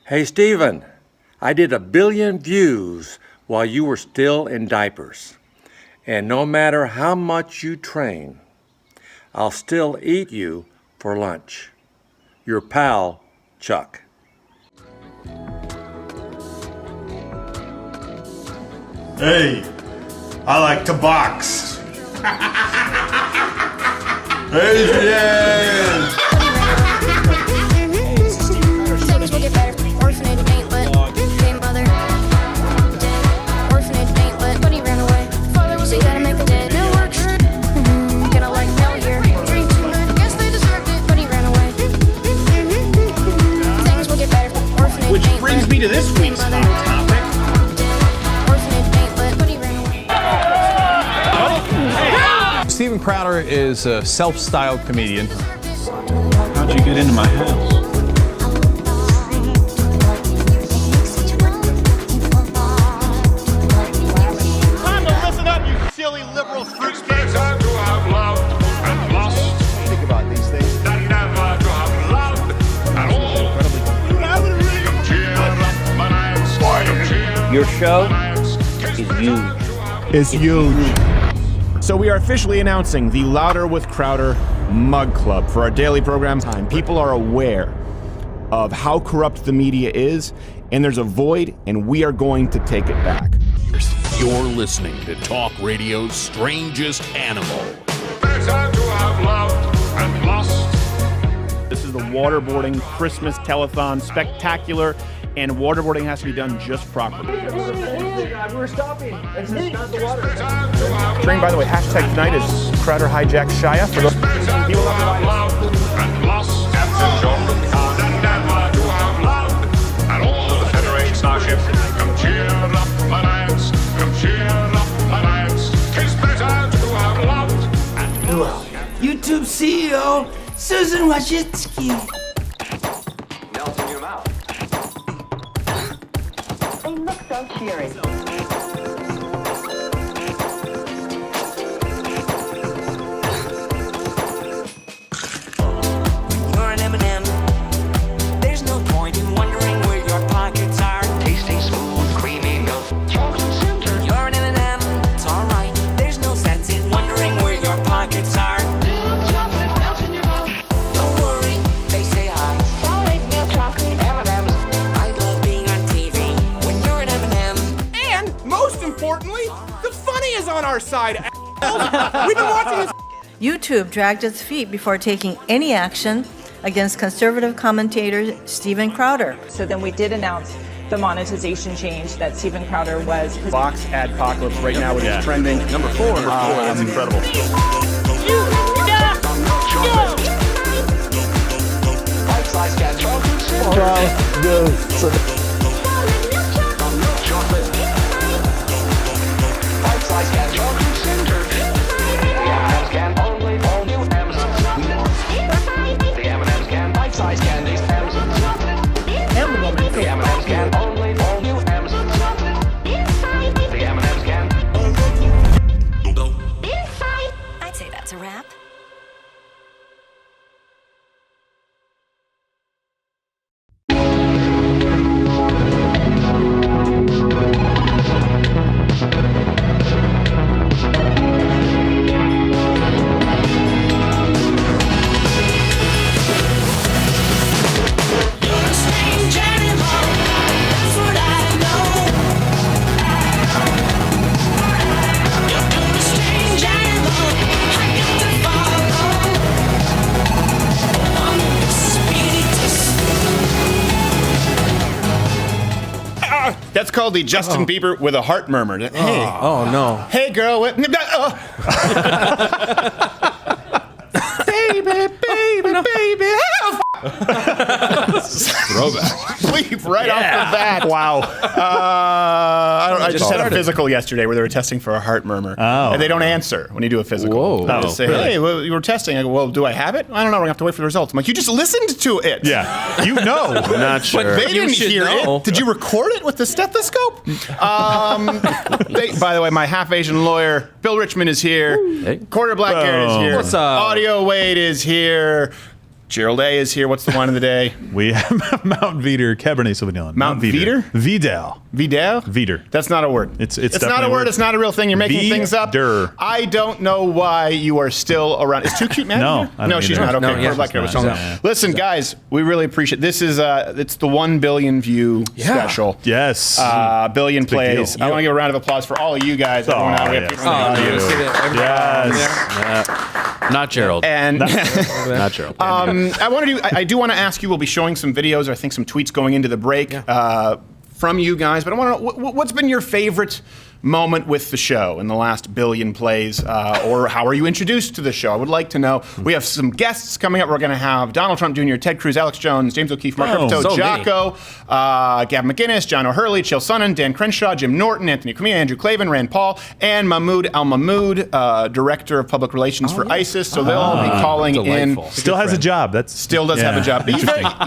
Hey, Steven, I did 1 billion views while you were still in diapers. And no matter how much you train, I'll still eat you for lunch. Your pal, Chuck. Hey, I like to box. Adrian! Which brings me to this week's hot topic. Steven Crowder is a self-styled comedian. How'd you get into my house? Time to listen up, you silly liberal fruit skates. Time to have loved and lost. Think about these things. And never to have loved at all. You haven't really cheered up my nights. Your show is huge. It's huge. So we are officially announcing the Louder with Crowder Mug Club for our daily program time. People are aware of how corrupt the media is, and there's a void, and we are going to take it back. You're listening to Talk Radio's Strangest Animal. Time to have loved and lost. This is the Waterboarding Christmas Telethon Spectacular, and waterboarding has to be done just properly. We're stopping. Let's just start the water. Train, by the way, hashtag tonight is Crowder Hijack Shia. For those people Loved and lost. Captain John and never to have loved at all. The Federation Starship, come cheer up my nights. Come cheer up my nights. It's better to have loved and YouTube CEO Susan Wojcicki. Melt in your mouth. They look so cheery. You're an M&M. There's no point in wondering where your pockets are. Tasty, smooth, creamy milk. Chocolate center. You're an M&M. It's alright. There's no sense in wondering where your pockets are. Little chocolate melts in your mouth. Don't worry, they say hi. Solid milk chocolate M&M's. I love being on TV when you're an M&M. And, most importantly, the funny is on our side. We've been watching this. YouTube dragged its feet before taking any action against conservative commentator Steven Crowder. So then we did announce the monetization change that Steven Crowder was. Box Adpocalypse right now, which is trending. Number 4. That's incredible. I'd say that's a wrap. That's called the Justin Bieber with a heart murmur. Hey. Oh, no. Hey, girl. Baby, baby. Throwback. Sleep right off the bat. Wow. I just had a physical yesterday where they were testing for a heart murmur. Oh. And they don't answer when you do a physical. Whoa. They just say, hey, well, you were testing. I go, well, do I have it? I don't know. We're going to have to wait for the results. I'm like, you just listened to it. Yeah. You know. I'm not sure. But they didn't hear it. Did you record it with the stethoscope? By the way, my half-Asian lawyer, Bill Richmond, is here. Hey. Quarter Black Garrett is here. What's up? Audio Wade is here. Gerald A. is here. What's the wine of the day? We have Mount Veeder Cabernet Sauvignon. Mount Veeder? Vidal. Vidal? Veeder. That's not a word. It's not a word. It's not a real thing. You're making things up. I don't know why you are still around. Is Too Cute Mad? No. No, she's not. Okay. Listen, guys, we really appreciate this. It's the 1 billion view special. Yes. Billion plays. I want to give a round of applause for all of you guys. Not Gerald. And not Gerald. I do want to ask you. We'll be showing some videos. I think some tweets going into the break from you guys. But I want to know what's been your favorite moment with the show in the last billion plays, or how are you introduced to the show? I would like to know. We have some guests coming up. We're going to have Donald Trump Jr., Ted Cruz, Alex Jones, James O'Keefe, Mark Ripto, Jocko, Gavin McInnes, John O'Hurley, Chael Sonnen, Dan Crenshaw, Jim Norton, Anthony Cumia, Andrew Clavin, Rand Paul, and Mahmoud Al-Mahmoud, Director of Public Relations for ISIS. So they'll all be calling in. Still has a job. Still does have a job.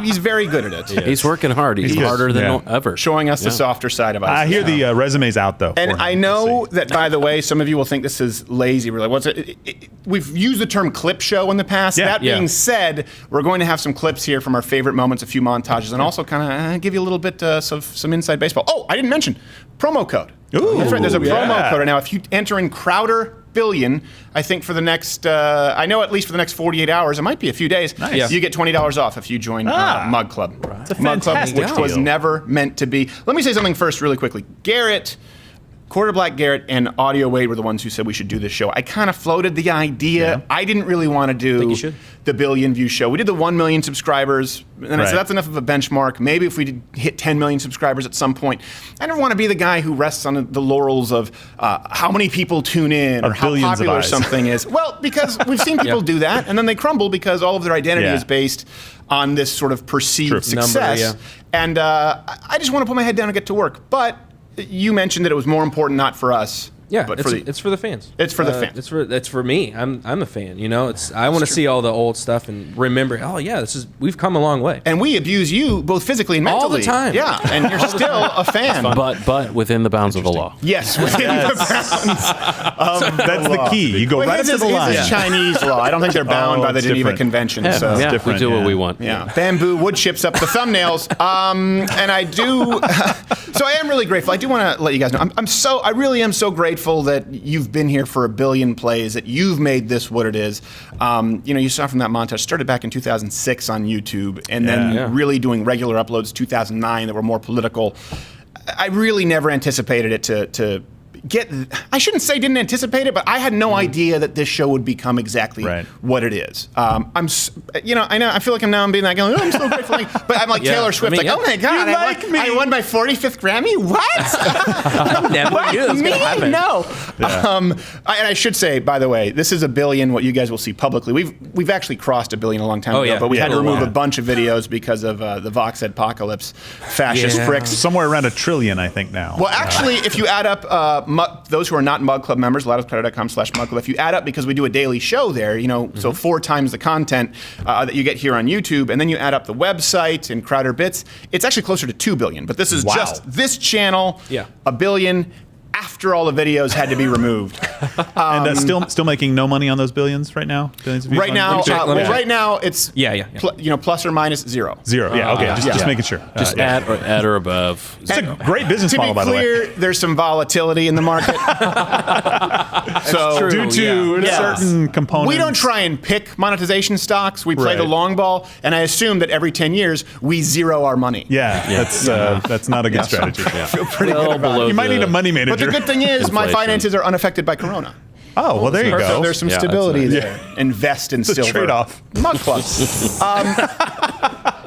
He's very good at it. He's working hard. He's harder than ever. Showing us the softer side of ISIS. I hear the resume's out, though. And I know that, by the way, some of you will think this is lazy. Really, what's it? We've used the term clip show in the past. That being said, we're going to have some clips here from our favorite moments, a few montages, and also kind of give you a little bit of some inside baseball. Oh, I didn't mention promo code. Ooh, that's right. There's a promo code right now. If you enter in Crowder Billion, I think for the next, I know at least for the next 48 hours, it might be a few days, you get $20 off if you join Mug Club. It's a Mug Club, fantastic which was never meant to be. Let me say something first really quickly. Quarter Black Garrett and Audio Wade were the ones who said we should do this show. I kind of floated the idea. Yeah. I didn't really want to do the billion view show. We did the 1 million subscribers, and I said that's enough of a benchmark. Maybe if we did hit 10 million subscribers at some point. I don't want to be the guy who rests on the laurels of how many people tune in or how popular something is. Well, because we've seen people do that, and then they crumble because all of their identity is based on this sort of perceived success. And I just want to put my head down and get to work. But you mentioned that it was more important not for us. Yeah, but it's for the fans. It's for the fans. It's for me. I'm a fan. You know, I want to see all the old stuff and remember. Oh yeah, we've come a long way. And we abuse you both physically and mentally all the time. Yeah, and you're still a fan. But within the bounds of the law. Yes, within the bounds of that's the key. You go right up to the line. This is Chinese law. I don't think they're bound by the Geneva Convention. Yeah, so it's different. We do what we want. Yeah, bamboo wood chips up the thumbnails. And I do. So I am really grateful. I do want to let you guys know. I really am so grateful that you've been here for a billion plays, that you've made this what it is. You saw from that montage, started back in 2006 on YouTube, and then really doing regular uploads 2009 that were more political. I really never anticipated it to get. I shouldn't say didn't anticipate it, but I had no idea that this show would become exactly what it is. I know. I feel like I'm being that guy. I'm so grateful, but I'm like Taylor Swift. Oh my God! I won my 45th Grammy. What? I never knew it was going to happen. No. And I should say, by the way, this is a billion. What you guys will see publicly. We've actually crossed a billion a long time ago, but we had to remove a bunch of videos because of the Vox Apocalypse fascist pricks. Somewhere around 1 trillion, I think now. Well, actually, if you add up. Those who are not Mug Club members, loudestcrowder.com/Mug Club. If you add up, because we do a daily show there, so 4 times the content that you get here on YouTube, and then you add up the website and Crowder Bits, it's actually closer to 2 billion. But this is just this channel, 1 billion. After all the videos had to be removed, and still making no money on those billions right now. Right now, it's plus or minus zero. Yeah, okay, just making sure. Just at or above. It's a great business model, by the way. To be clear, there's some volatility in the market. So due to a certain component, we don't try and pick monetization stocks. We play the long ball, and I assume that every 10 years we zero our money. That's not a good strategy. I feel pretty good about it. You might need a money manager. But the good thing is, my finances are unaffected by Corona. Oh, well, there you go. There's some stability there. Invest in silver. Trade-off. Mug Club.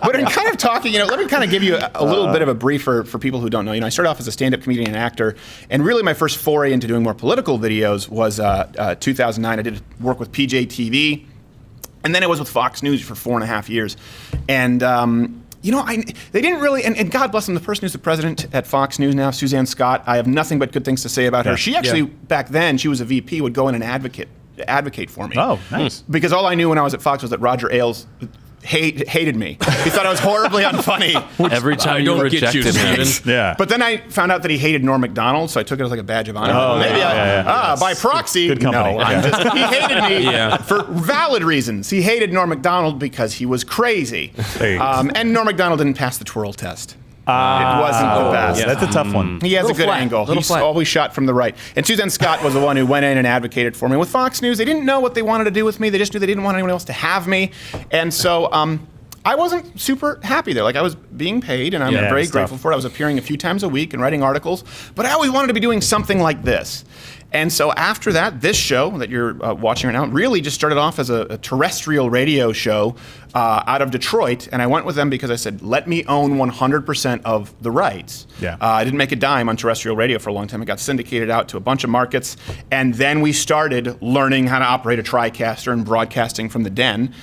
But in kind of talking, let me kind of give you a little bit of a brief for people who don't know. I started off as a stand-up comedian and actor, and really my first foray into doing more political videos was 2009. I did work with PJ TV, and then I was with Fox News for 4.5 years. And they didn't really, and God bless them, the person who's the president at Fox News now, Suzanne Scott, I have nothing but good things to say about her. She actually, back then, she was a VP, would go in and advocate for me. Oh, nice. Because all I knew when I was at Fox was that Roger Ailes hated me. He thought I was horribly unfunny. Every time you rejected him. Yeah. But then I found out that he hated Norm Macdonald, so I took it as like a badge of honor. Oh, Maybe by That's proxy. good company. No, Yeah. he hated me for valid reasons. He hated Norm Macdonald because he was crazy. And Norm Macdonald didn't pass the twirl test. It wasn't the best. Yeah, that's a tough one. He has a good angle. He's always shot from the right. And Suzanne Scott was the one who went in and advocated for me. With Fox News, they didn't know what they wanted to do with me. They just knew they didn't want anyone else to have me. And so I wasn't super happy there. Like, I was being paid, and I'm very grateful for it. I was appearing a few times a week and writing articles. But I always wanted to be doing something like this. And so after that, this show that you're watching right now really just started off as a terrestrial radio show out of Detroit. And I went with them because I said, let me own 100% of the rights. Yeah. I didn't make a dime on terrestrial radio for a long time. It got syndicated out to a bunch of markets. And then we started learning how to operate a TriCaster and broadcasting from the den.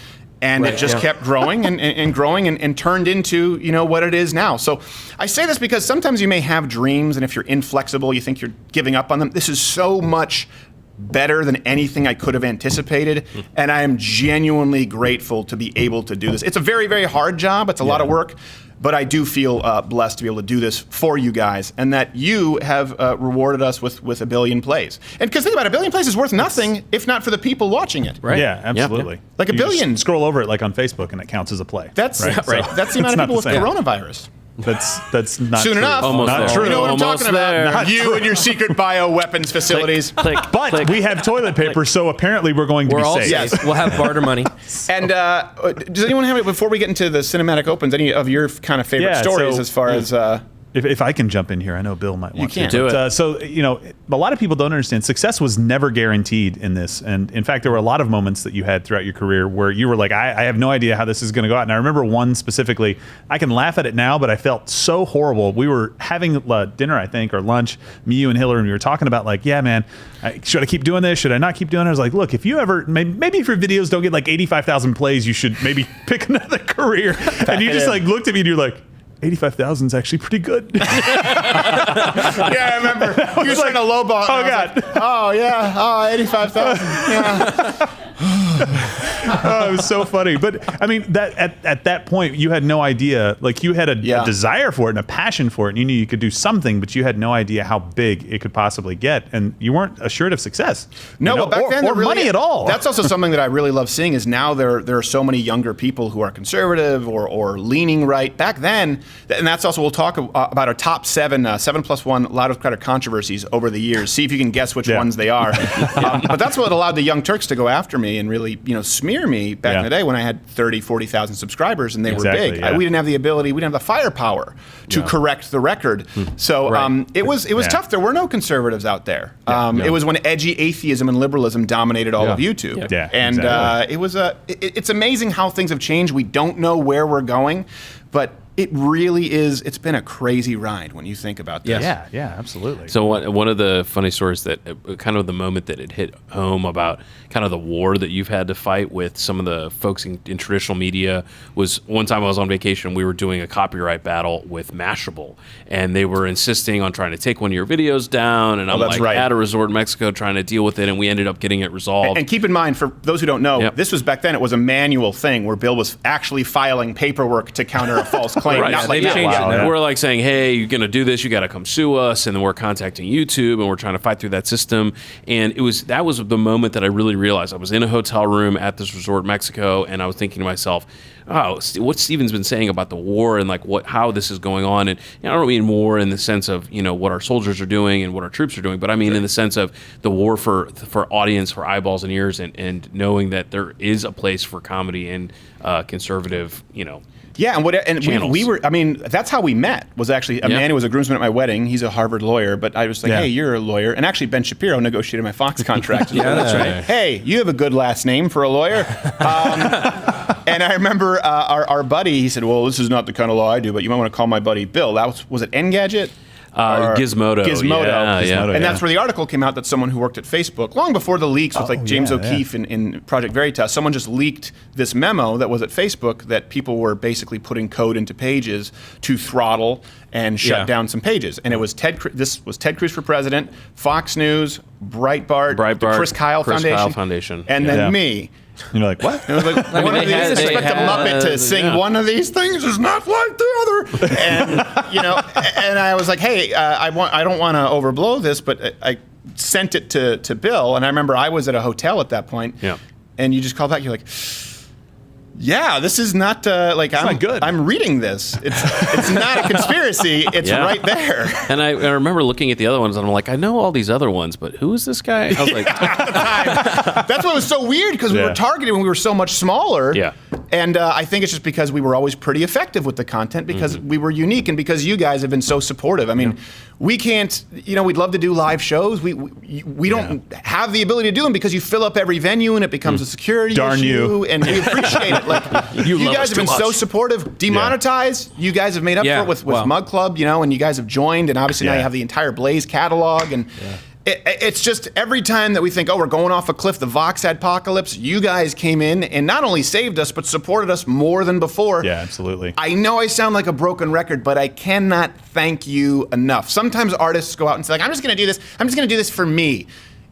And it just kept growing and growing and turned into, what it is now. So I say this because sometimes you may have dreams, and if you're inflexible, you think you're giving up on them. This is so much better than anything I could have anticipated, and I am genuinely grateful to be able to do this. It's a very, very hard job. It's a lot of work. But I do feel blessed to be able to do this for you guys, and that you have rewarded us with 1 billion plays. And because think about it, 1 billion plays is worth nothing if not for the people watching it. Right? Yeah, absolutely. Yeah. Like 1 billion. Scroll over it like on Facebook, and it counts as a play. That's right. So that's the amount of people with coronavirus. That's not soon true. enough. Almost not there. True. You know what I'm talking about? Not you true. and your secret bioweapons facilities. But we have toilet paper, so apparently we're going to be safe. Yes, we'll have barter money. And does anyone have, before we get into the cinematic opens, any of your kind of favorite stories as far as... If I can jump in here, I know Bill might want to. Do it. So, a lot of people don't understand success was never guaranteed in this. And in fact, there were a lot of moments that you had throughout your career where you were like, I have no idea how this is going to go out. And I remember one specifically, I can laugh at it now, but I felt so horrible. We were having dinner, I think, or lunch, me, you, and Hillary, and we were talking about like, yeah, man, should I keep doing this? Should I not keep doing it? I was like, look, if you ever, maybe if your videos don't get like 85,000 plays, you should maybe pick another career. And you just like looked at me and you're like, 85,000 is actually pretty good. Yeah, I remember. You were trying to lowball. Oh, God. Like, oh, yeah. Oh, 85,000. Yeah. Oh, it was so funny. But I mean, that at that point, you had no idea. Like, you had a desire for it and a passion for it, and you knew you could do something, but you had no idea how big it could possibly get, and you weren't assured of success. No, but back then, or really, money at all. That's also something that I really love seeing. Is now there are so many younger people who are conservative or leaning right. Back then, and that's also we'll talk about our top 7+1 loudest crowded controversies over the years. See if you can guess which ones they are. But that's what allowed the Young Turks to go after me and really smear me back in the day when I had 30, 40,000 subscribers and they were big. We didn't have the ability, we didn't have the firepower to correct the record. So it was tough. There were no conservatives out there. It was when edgy atheism and liberalism dominated all of YouTube. And it's amazing how things have changed. We don't know where we're going, but it really is. It's been a crazy ride when you think about this. Yeah, absolutely. So one of the funny stories that kind of the moment that it hit home about kind of the war that you've had to fight with some of the folks in traditional media was one time I was on vacation. We were doing a copyright battle with Mashable, and they were insisting on trying to take one of your videos down. And I'm at a resort in Mexico trying to deal with it, and we ended up getting it resolved. And keep in mind, for those who don't know, this was back then. It was a manual thing where Bill was actually filing paperwork to counter a false claim. Right. Not like They've changed it now. Yeah. We're like saying, hey, you're going to do this, you got to come sue us. And then we're contacting YouTube and we're trying to fight through that system. And that was the moment that I really realized. I was in a hotel room at this resort in Mexico, and I was thinking to myself, oh, what Steven's been saying about the war and like how this is going on. And I don't mean war in the sense of, what our soldiers are doing and what our troops are doing, but I mean in the sense of the war for audience, for eyeballs and ears, and knowing that there is a place for comedy and conservative, Yeah, and we were. I mean, that's how we met. Was actually a man who was a groomsman at my wedding. He's a Harvard lawyer, but I was like, hey, you're a lawyer. And actually, Ben Shapiro negotiated my Fox contract. That's right. Hey, you have a good last name for a lawyer. And I remember our buddy. He said, well, this is not the kind of law I do, but you might want to call my buddy Bill. Was it Engadget? Gizmodo. Gizmodo. And that's where the article came out that someone who worked at Facebook, long before the leaks with James O'Keefe in Project Veritas, someone just leaked this memo that was at Facebook that people were basically putting code into pages to throttle and shut down some pages. And it was this was Ted Cruz for president, Fox News, Breitbart, the Chris Kyle Foundation, and then me. You're like, what? And I was like, expect a Muppet to sing one of these things is not like the other. And, and I was like, hey, I don't want to overblow this, but I sent it to Bill. And I remember I was at a hotel at that point. Yeah. And you just called back. You're like, yeah, this is not not good. I'm reading this. It's not a conspiracy. It's right there. And I remember looking at the other ones, and I'm like, I know all these other ones, but who is this guy? I was like, at the time. That's what was so weird because we were targeted when we were so much smaller. Yeah. And I think it's just because we were always pretty effective with the content because we were unique and because you guys have been so supportive. I mean, we can't, we'd love to do live shows. We don't have the ability to do them because you fill up every venue and it becomes a security issue. And we appreciate it. Like you guys have been so supportive. Demonetize. You guys have made up for it with Mug Club, and you guys have joined. And obviously now you have the entire Blaze catalog. And it's just every time that we think, we're going off a cliff, the Vox apocalypse, you guys came in and not only saved us, but supported us more than before. Yeah, absolutely. I know I sound like a broken record, but I cannot thank you enough. Sometimes artists go out and say, I'm just going to do this. I'm just going to do this for me.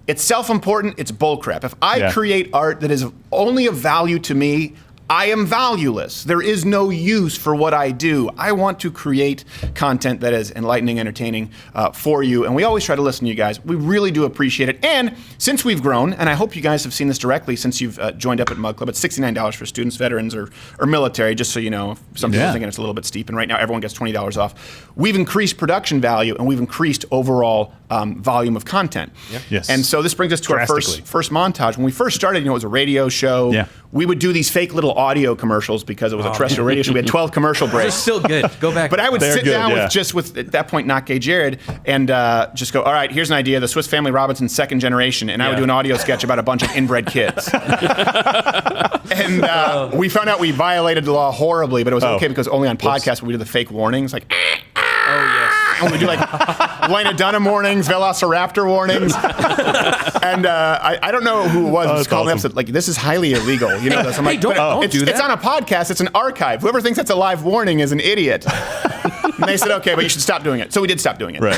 It's self-important. It's bullcrap. If I create art that is only of value to me, I am valueless. There is no use for what I do. I want to create content that is enlightening, entertaining for you. And we always try to listen to you guys. We really do appreciate it. And since we've grown, and I hope you guys have seen this directly since you've joined up at Mug Club, it's $69 for students, veterans, or military, just so you know. Some people are thinking it's a little bit steep. And right now, everyone gets $20 off. We've increased production value, and we've increased overall volume of content. Yes. And so this brings us to our first montage. When we first started, it was a radio show. Yeah. We would do these fake little audio commercials because it was a terrestrial radio show. We had 12 commercial breaks. It's still good. Go back. But I would sit down with at that point, Not Gay Jared, and just go, all right, here's an idea, the Swiss Family Robinson second generation, and I would do an audio sketch about a bunch of inbred kids. And we found out we violated the law horribly, but it was okay because only on podcasts we do the fake warnings, like, and we do like Lena Dunham warnings, Velociraptor warnings. And I don't know who it was calling up, said, like, this is highly illegal. This. I'm like, don't do that. It's on a podcast. It's an archive. Whoever thinks that's a live warning is an idiot. And they said, okay, but you should stop doing it. So we did stop doing it. Right.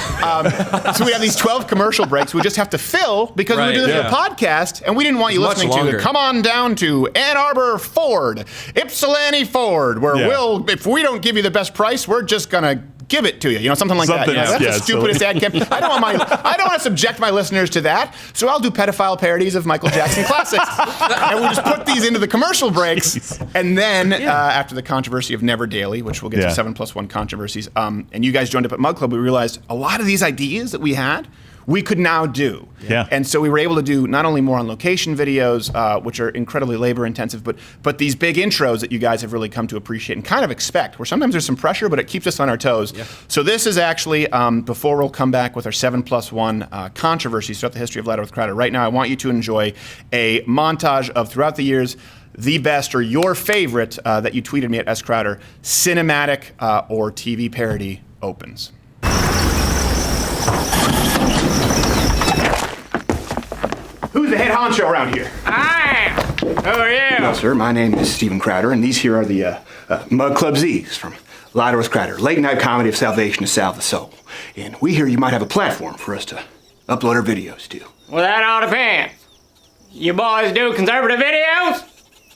So we have these 12 commercial breaks we just have to fill because we do this for a podcast, and we didn't want you listening to come on down to Ann Arbor Ford, Ypsilanti Ford, where if we don't give you the best price, we're just going to give it to you, something like that. That's the stupidest ad campaign. I don't want to subject my listeners to that, so I'll do pedophile parodies of Michael Jackson classics. And we just put these into the commercial breaks, and then after the controversy of Never Daily, which we'll get to 7+1 controversies, and you guys joined up at Mug Club, we realized a lot of these ideas that we had, we could now do. And so we were able to do not only more on location videos, which are incredibly labor intensive, but these big intros that you guys have really come to appreciate and kind of expect, where sometimes there's some pressure, but it keeps us on our toes. So this is actually, before we'll come back with our 7+1 controversies throughout the history of Louder with Crowder, right now I want you to enjoy a montage of, throughout the years, the best or your favorite that you tweeted me at SCrowder, cinematic or TV parody opens. Who's the head honcho around here? I am. Who are you? Well, sir, my name is Stephen Crowder, and these here are the Mug Club Z's from Louder with Crowder, late night comedy of salvation to salve the soul. And we hear you might have a platform for us to upload our videos to. Well, that all depends. You boys do conservative videos?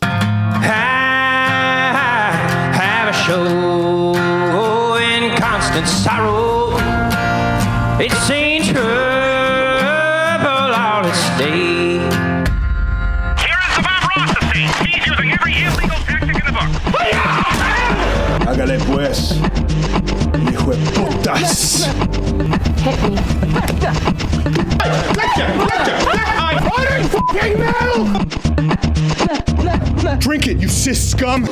I have a show in constant sorrow. It seems trouble all its day. He's using every illegal tactic in the book. Hágale pues, hijo de putas. Hit me. Drink it, you cis scum!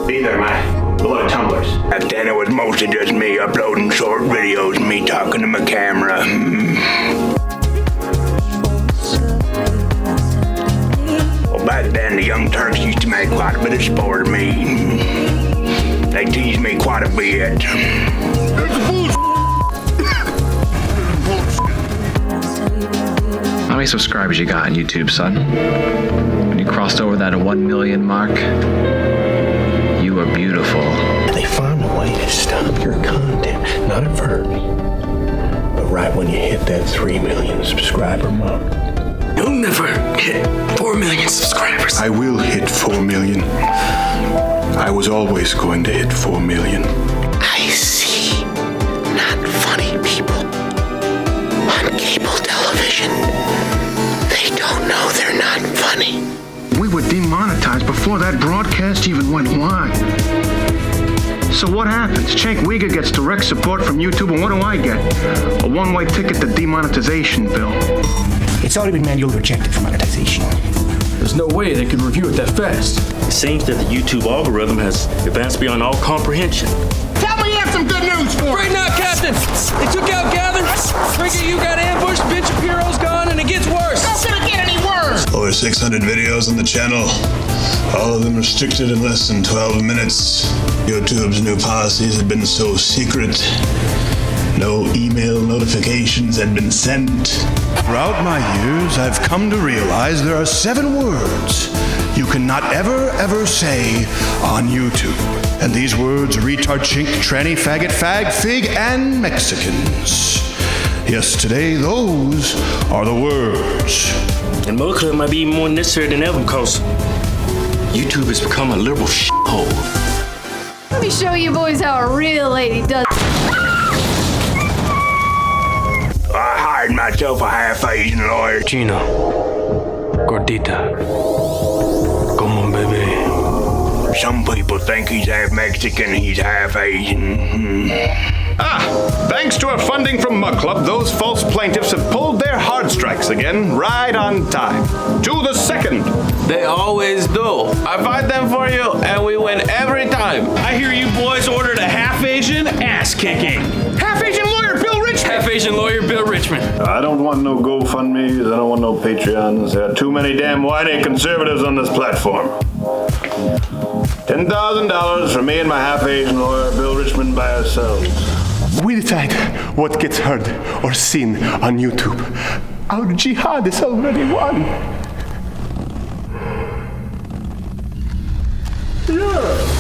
These are my beloved tumblers. Back then it was mostly just me uploading short videos, me talking to my camera. Well, back then the Young Turks used to make quite a bit of sport of me. They teased me quite a bit. How many subscribers you got on YouTube, son? When you crossed over that 1 million mark, you are beautiful. They found a way to stop your content, not at first, but right when you hit that 3 million subscriber mark. You'll never hit 4 million subscribers. I will hit 4 million. I was always going to hit 4 million. I see not funny people on cable television. They don't know they're not funny. We were demonetized before that broadcast even went live. So what happens? Cenk Uygur gets direct support from YouTube, and what do I get? A one-way ticket to demonetization bill. It's already been manually rejected for monetization. There's no way they could review it that fast. It seems that the YouTube algorithm has advanced beyond all comprehension. Tell me you have some good news for me. Right now, Captain. They took out Gavin. Frigga, you got ambushed. Ben Shapiro's gone, and it gets worse. How can it get any worse? Over 600 videos on the channel. All of them restricted in less than 12 minutes. YouTube's new policies had been so secret. No email notifications had been sent. Throughout my years, I've come to realize there are 7 words you cannot ever say on YouTube. And these words are retard, chink, tranny, faggot, fag, fig, and Mexicans. Yes, today, those are the words. And Mud Club might be even more necessary than ever because YouTube has become a liberal shithole. Let me show you boys how a real lady does. I hired myself a half-Asian lawyer. Gina. Gordita. Come on, baby. Some people think he's half Mexican, he's half Asian. Thanks to our funding from Mug Club, those false plaintiffs have pulled their hard strikes again, right on time. To the second. They always do. I fight them for you, and we win every time. I hear you boys ordered a half-Asian ass-kicking. Half-Asian lawyer Bill Richmond! Half-Asian lawyer Bill Richmond. I don't want no GoFundMes. I don't want no Patreons. There are too many damn whiny conservatives on this platform. $10,000 for me and my half-Asian lawyer Bill Richmond by ourselves. We decide what gets heard or seen on YouTube. Our jihad is already won. Yeah.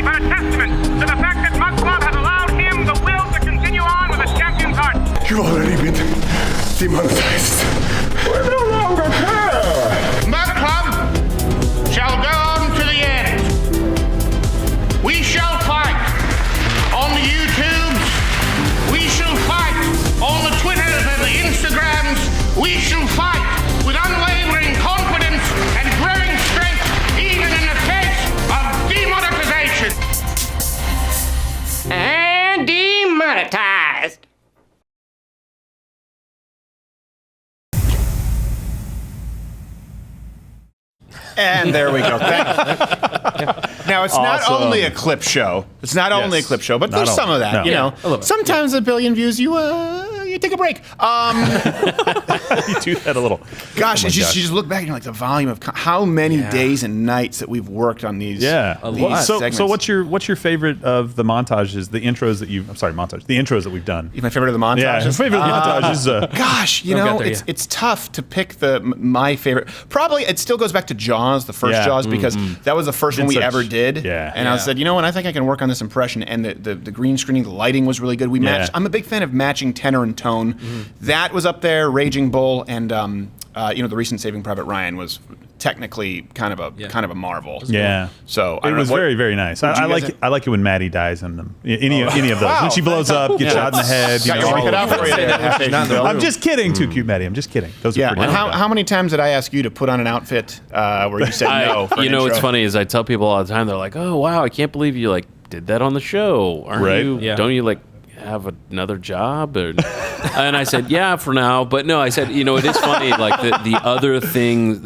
But a testament to the fact that Mug Club has allowed him the will to continue on with a champion's heart. You've already been demonetized. We no longer care. Mug Club shall go on to the end. We shall fight on the YouTubes. We shall fight on the Twitters and the Instagrams. We shall fight with unwavering confidence and growing strength, even in the face of demonetization. And demonetized. And there we go. Now, it's not Awesome. only a clip show. It's not only a clip show, but Not there's all- some of that. no. You Yeah, know, a little bit. sometimes a billion views, you take a break. You do that a little. Gosh, Oh my you gosh. just look back and you're like the volume of how many days and nights that we've worked on these. Yeah. these So segments. what's your favorite of the montages? The intros that you montage. The intros that we've done. My favorite of the montages. Yeah, favorite of the montages. Gosh, you Don't know, get there it's tough to pick my favorite. Probably it still goes back to Jaws, the first Yeah. Jaws, because that was the first one we such- ever did. yeah. And I said, you know what, I think I can work on this impression. And the green screening, the lighting was really good. We matched. I'm a big fan of matching tenor and tone. That was up there. Raging Bull and the recent Saving Private Ryan was technically kind of a marvel. Yeah. So it was very, very nice. I like it when Maddie dies in them. Any of those. Wow. When she blows up, gets shot in the head. Got your work cut out for you there. I'm just kidding. Too cute, Maddie. I'm just kidding. Those are pretty. And how many times did I ask you to put on an outfit where you said no? For You an know, what's intro? funny is I tell people all the time. They're like, "Oh wow, I can't believe you did that on the show. Aren't Right. you? Yeah. Don't you have another job?" And I said, "Yeah, for now." But no, I said, it is funny. Like the other things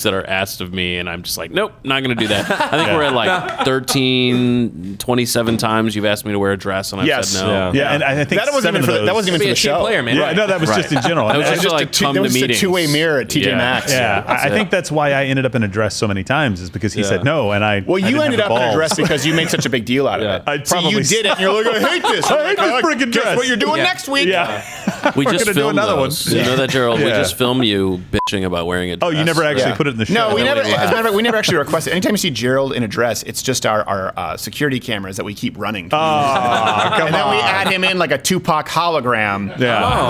that are asked of me, and I'm just like, nope, not going to do that. I think we're at 27 times you've asked me to wear a dress, and I've said no. Yeah, and I think that wasn't even for the Be a team show. player, man. Right. No, that was just in general. That was just come that to was just a meetings. two-way mirror at TJ Maxx. Yeah, I think that's why I ended up in a dress so many times is because he said no, and I. Well, I you didn't ended have up the in a balls. dress because you made such a big deal out of it. I'd So you probably did it, and you're like, I hate this. I hate this freaking Guess dress. what you're doing Yeah. next week? Yeah. We We're just gonna do filmed another those. one. You know that, Gerald? We Yeah. just filmed you bitching about wearing a dress. Oh, you never actually put it in the show. No, we never. As a laugh. matter of fact, we never actually requested. Anytime you see Gerald in a dress, it's just our security cameras that we keep running. Oh, come and then we on. add him in like a Tupac hologram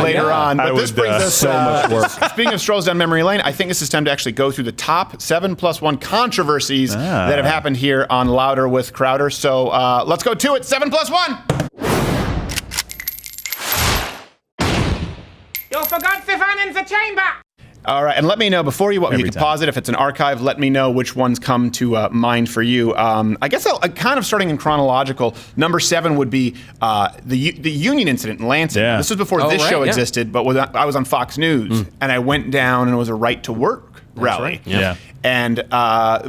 later on. But this brings us so much work. Speaking of strolls down memory lane, I think this is time to actually go through the top 7+1 controversies that have happened here on Louder with Crowder. So let's go to it. 7+1. You forgot the fan in the chamber. All right, and let me know before you can pause it if it's an archive. Let me know which ones come to mind for you. I guess I'll kind of starting in chronological. Number 7 would be the union incident in Lansing. Yeah. This was before this show existed, but I was on Fox News and I went down and it was a right to work rally. Right. Yeah. And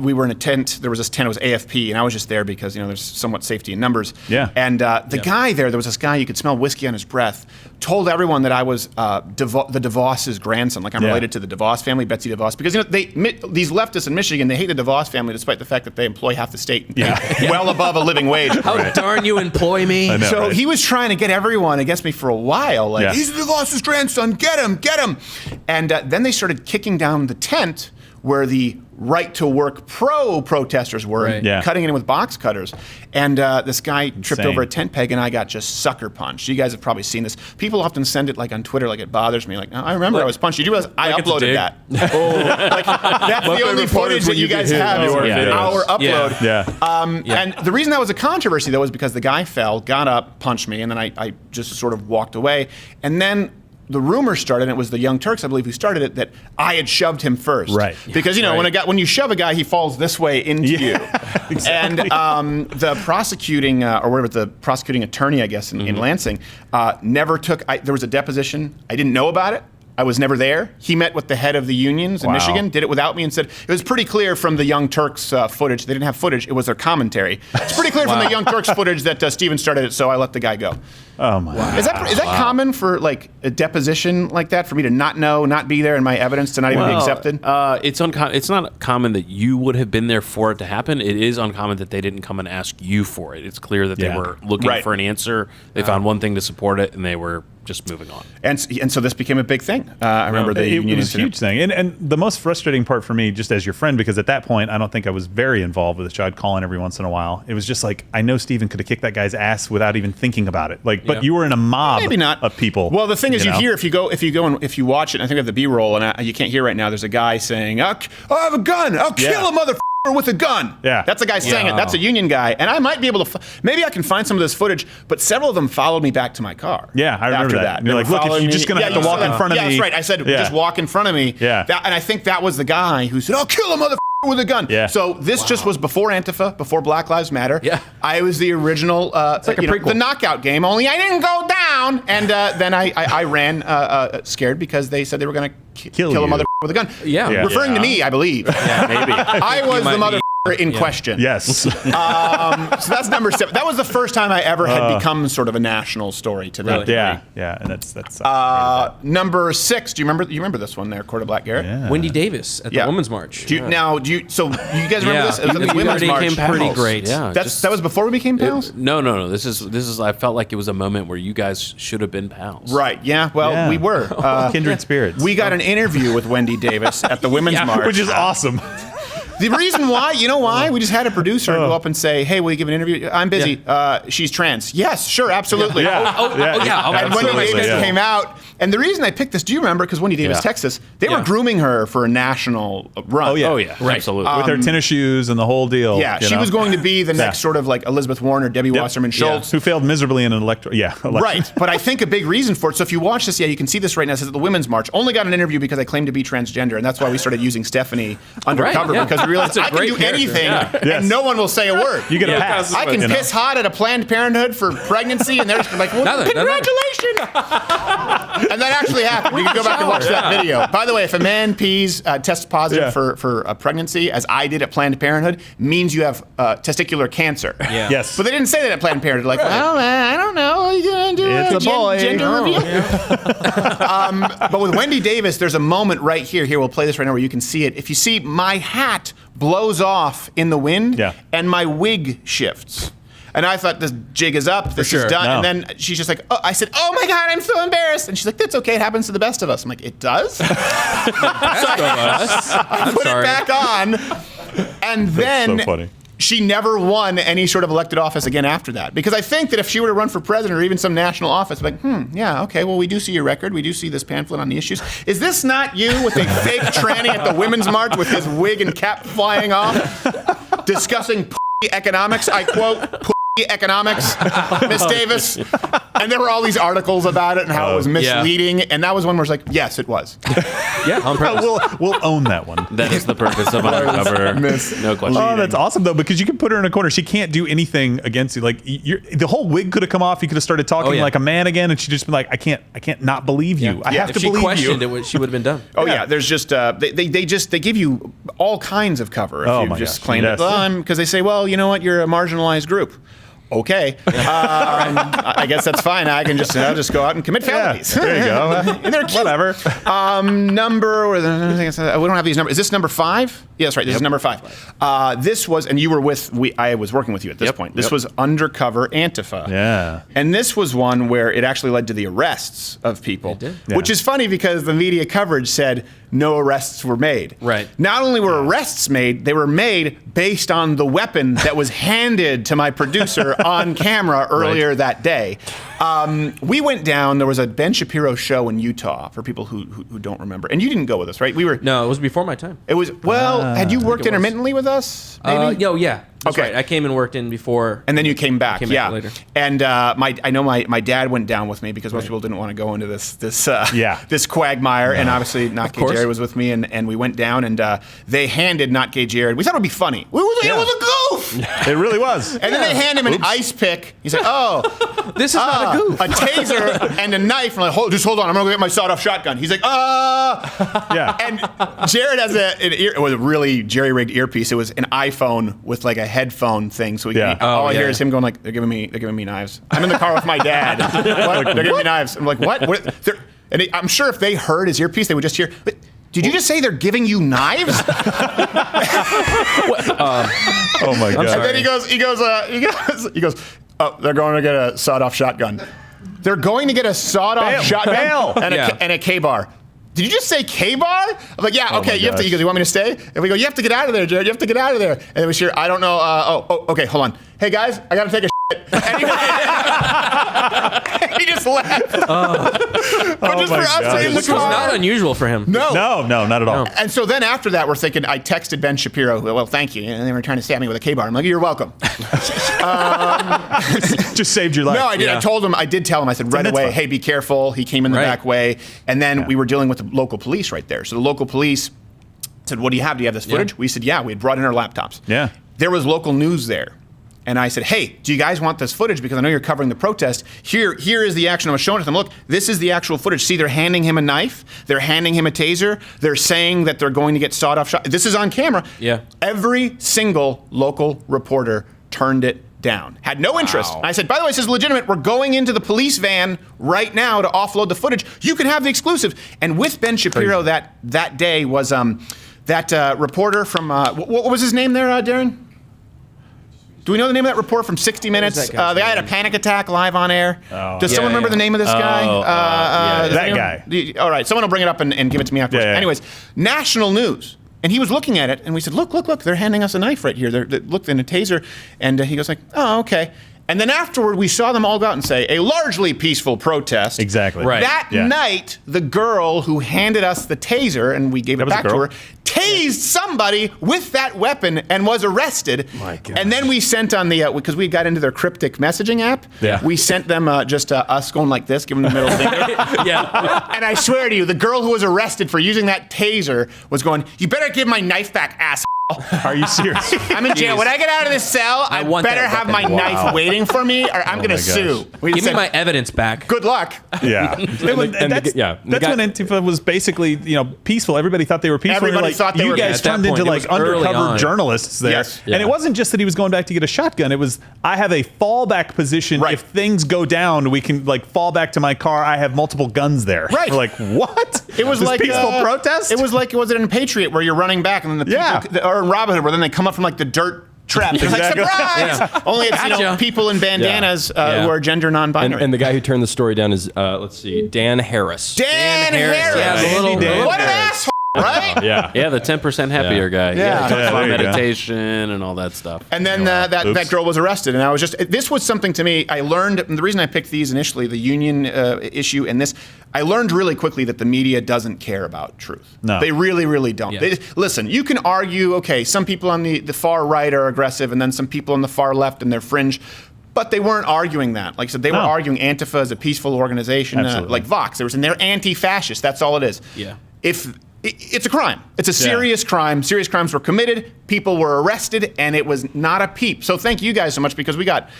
we were in a tent. There was this tent. It was AFP, and I was just there because there's somewhat safety in numbers. Yeah. And the guy there was this guy. You could smell whiskey on his breath. Told everyone that I was the DeVos's grandson. Like I'm related to the DeVos family, Betsy DeVos, because these leftists in Michigan, they hate the DeVos family despite the fact that they employ half the state and pay well above a living wage. How darn you employ me? I know, So right? he was trying to get everyone against me for a while. Like Yeah. he's the DeVos's grandson. Get him, get him. And then they started kicking down the tent where the right to work protesters were, cutting in with box cutters. And this guy tripped over a tent peg and I got just sucker punched. You guys have probably seen this. People often send it like on Twitter, like it bothers me. Like, I remember I was punched. You do realize I uploaded that. That's the only footage that you guys have is our upload. And the reason that was a controversy though was because the guy fell, got up, punched me, and then I just sort of walked away. And then the rumor started, and it was the Young Turks, I believe, who started it, that I had shoved him first. Right. Because, when you shove a guy, he falls this way into you. Exactly. And the prosecuting, or whatever, the prosecuting attorney, I guess, in Lansing, never took, there was a deposition. I didn't know about it. I was never there. He met with the head of the unions in Michigan, did it without me, and said, it was pretty clear from the Young Turks footage, they didn't have footage, it was their commentary. It's pretty clear from the Young Turks footage that Steven started it, so I let the guy go. Oh my! Is that common for like a deposition like that, for me to not know, not be there, and my evidence to not even be accepted? It's not common that you would have been there for it to happen. It is uncommon that they didn't come and ask you for it. It's clear that they were looking for an answer. They found one thing to support it, and they were just moving on. And so this became a big thing. I remember the union it was a huge thing. And the most frustrating part for me, just as your friend, because at that point, I don't think I was very involved with the show. I'd call in every once in a while. It was just like, I know Steven could have kicked that guy's ass without even thinking about it. Like, but you were in a mob of people. Well, the thing is, you hear if you go and if you watch it, I think we have the B-roll, and you can't hear right now, there's a guy saying, I have a gun. I'll kill a motherfucker with a gun. Yeah. That's a guy saying it. That's a union guy. And I might be able to, maybe I can find some of this footage, but several of them followed me back to my car. Yeah, I remember after that. And you're like, look, if you're just going to have to walk in front of me. Yeah, that's right. I said, just walk in front of me. Yeah. And I think that was the guy who said, I'll kill a motherfucker with a gun. Yeah. So this just was before Antifa, before Black Lives Matter. Yeah. I was the original, the knockout game, only I didn't go down. And then I ran scared because they said they were going to kill a motherfucker with a gun. Yeah. Referring to me, I believe. Yeah, maybe. I was the motherfucker in question. Yes. So that's number 7. That was the first time I ever had become sort of a national story to that degree. Yeah, and that's number 6. Do you remember this one there, Court of Black Garrett? Yeah. Wendy Davis at the Women's March. So you guys remember this? It was at the Women's March. Became pretty great. Yeah. That was before we became pals? No. This is. I felt like it was a moment where you guys should have been pals. Right. Yeah. Well, we were. Kindred spirits. We got an interview with Wendy Davis at the Women's March. Which is awesome. The reason why, you know why? We just had a producer go up and say, hey, will you give an interview? I'm busy. She's trans. Yes, sure, absolutely. And Wendy Davis came out. And the reason I picked this, do you remember? Because Wendy Davis, Texas, they were grooming her for a national run. Oh, yeah. Right. Absolutely. With her tennis shoes and the whole deal. Yeah, she was going to be the next sort of like Elizabeth Warren or Debbie Wasserman Schultz. Who failed miserably in an election. Right. But I think a big reason for it, so if you watch this, you can see this right now. It says at the Women's March, only got an interview because I claimed to be transgender. And that's why we started using Stephanie undercover, because we realized I can do anything and no one will say a word. You get a pass. I can piss hot at a Planned Parenthood for pregnancy, and they're just like, well, congratulations. And that actually happened. You can go back and watch that video. By the way, if a man tests positive for a pregnancy, as I did at Planned Parenthood, means you have testicular cancer. Yeah. Yes. But they didn't say that at Planned Parenthood. Like, well, man, I don't know. Are you going to do It's a boy. gender reveal? But with Wendy Davis, there's a moment right here. Here, we'll play this right now where you can see it. If you see, my hat blows off in the wind, and my wig shifts. And I thought, this jig is up. This is done. No. And then she's just like, oh, I said, oh my God, I'm so embarrassed. And she's like, that's okay. It happens to the best of us. I'm like, it does? I put it back on. And then so funny. She never won any sort of elected office again after that. Because I think that if she were to run for president or even some national office, like, yeah, okay, well, we do see your record. We do see this pamphlet on the issues. Is this not you with a fake tranny at the Women's March with his wig and cap flying off, discussing economics? I quote, economics, Miss Davis. And there were all these articles about it and how it was misleading. And that was one where it's like, yes, it was. We'll own that one. That is the purpose of Undercover. No question. Oh, that's awesome though, because you can put her in a corner. She can't do anything against you. Like the whole wig could have come off. You could have started talking like a man again, and she'd just been like, I can't not believe you. I have to believe you. If she questioned it, she would have been done. Oh yeah, there's just they give you all kinds of cover if you just claim it. Because they say, well, you know what, you're a marginalized group. Okay, I guess that's fine. I can just go out and commit felonies. There you go. They're cute. Whatever. Number. We don't have these numbers. Is this number 5? Yeah, that's right. This is number 5. This was, and you were with. I was working with you at this point. This was Undercover Antifa. Yeah. And this was one where it actually led to the arrests of people, It did. which is funny because the media coverage said no arrests were made. Right. Not only were arrests made, they were made based on the weapon that was handed to my producer on camera earlier that day. We went down. There was a Ben Shapiro show in Utah for people who don't remember. And you didn't go with us, right? No, it was before my time. It was had you worked intermittently with us? Maybe. Yeah. That's right. I came and worked in before. And then you came back. Came back later. And I know my dad went down with me because most people didn't want to go into this quagmire. And obviously Not Gay Jared was with me, and we went down, and they handed Not Gay Jared. We thought it would be funny. It was a goof. It really was. And then they hand him an ice pick. He's like, oh, this is not a goof. A taser and a knife. I'm like, just hold on. I'm going to go get my sawed-off shotgun. He's like, Yeah. And Jared has it was a really jerry-rigged earpiece. It was an iPhone with like a headphone thing. So all I hear is him going like, they're giving me knives. I'm in the car with my dad. What? They're giving me knives. I'm like, what? And I'm sure if they heard his earpiece, they would just hear, did you just say they're giving you knives? Oh my God. And then he goes, oh, they're going to get a sawed-off shotgun. They're going to get a sawed-off shotgun and a K-bar. Did you just say K-bar? I'm like, yeah, okay, you have to. He goes, you want me to stay? And we go, you have to get out of there, Jared. You have to get out of there. And then we hear, I don't know. Okay, hold on. Hey, guys, I got to take a shit. And he just left. But just for us in the Which was not unusual for him. No, not at all. And so then after that, we're thinking, I texted Ben Shapiro, well, thank you. And they were trying to stab me with a K-bar. I'm like, you're welcome. Just saved your life. No, I did. I did tell him, I said right away, hey, be careful. He came in the back way. And then we were dealing with the local police right there. So the local police said, what do you have? Do you have this footage? We said, yeah, we had brought in our laptops. Yeah. There was local news there. And I said, hey, do you guys want this footage? Because I know you're covering the protest. Here is the action I was showing to them. Look, this is the actual footage. See, they're handing him a knife. They're handing him a taser. They're saying that they're going to get sawed-off shot. This is on camera. Yeah. Every single local reporter turned it down. Had no interest. And I said, by the way, this is legitimate. We're going into the police van right now to offload the footage. You can have the exclusive. And with Ben Shapiro that day was that reporter from, what was his name there, Darren? Do we know the name of that report from 60 Minutes? The guy had a panic attack live on air. Does someone remember the name of this guy? That guy. All right, someone will bring it up and give it to me afterwards. Anyways, national news. And he was looking at it, and we said, look, they're handing us a knife right here. Look, in a taser. And he goes like, oh, okay. And then afterward, we saw them all go out and say, a largely peaceful protest. Exactly. Right. That night, the girl who handed us the taser, and we gave it back to her, tased somebody with that weapon and was arrested. My God. And then we sent on the, because we got into their cryptic messaging app, we sent them just us going like this, giving them the middle finger. And I swear to you, the girl who was arrested for using that taser was going, you better give my knife back, ass. Are you serious? I'm in jail. When I get out of this cell, I better have my knife waiting for me, or I'm going to sue. Give me my evidence back. Good luck. Yeah. That's when Antifa was basically, peaceful. Everybody thought they were peaceful. Everybody thought they were. You guys turned into like undercover journalists there. Yes. And it wasn't just that he was going back to get a shotgun. It was, I have a fallback position. If things go down, we can like fall back to my car. I have multiple guns there. Right. We're like, what? It was this like peaceful protest. It was like, was it in Patriot where you're running back and then the people, or in Robin Hood where then they come up from like the dirt trap. It's Exactly. like, surprise! Only it's, Gotcha. people in bandanas who are gender non-binary. And the guy who turned the story down is, let's see, Dan Harris. Dan Harris. Yeah, the little- What an asshole, right? Yeah, the 10% happier guy. Yeah. He talks Yeah, about there you go. meditation and all that stuff. And then that girl was arrested, and I was this was something to me. I learned, and the reason I picked these initially, the union issue and this, I learned really quickly that the media doesn't care about truth. No. They really, really don't. Yeah. Listen, you can argue, okay, some people on the far right are aggressive, and then some people on the far left and they're fringe. But they weren't arguing that. Like I said, they were arguing Antifa as a peaceful organization, like Vox. And they're anti-fascist. That's all it is. Yeah. It's a crime. It's a serious crime. Serious crimes were committed. People were arrested, and it was not a peep. So thank you guys so much, because we got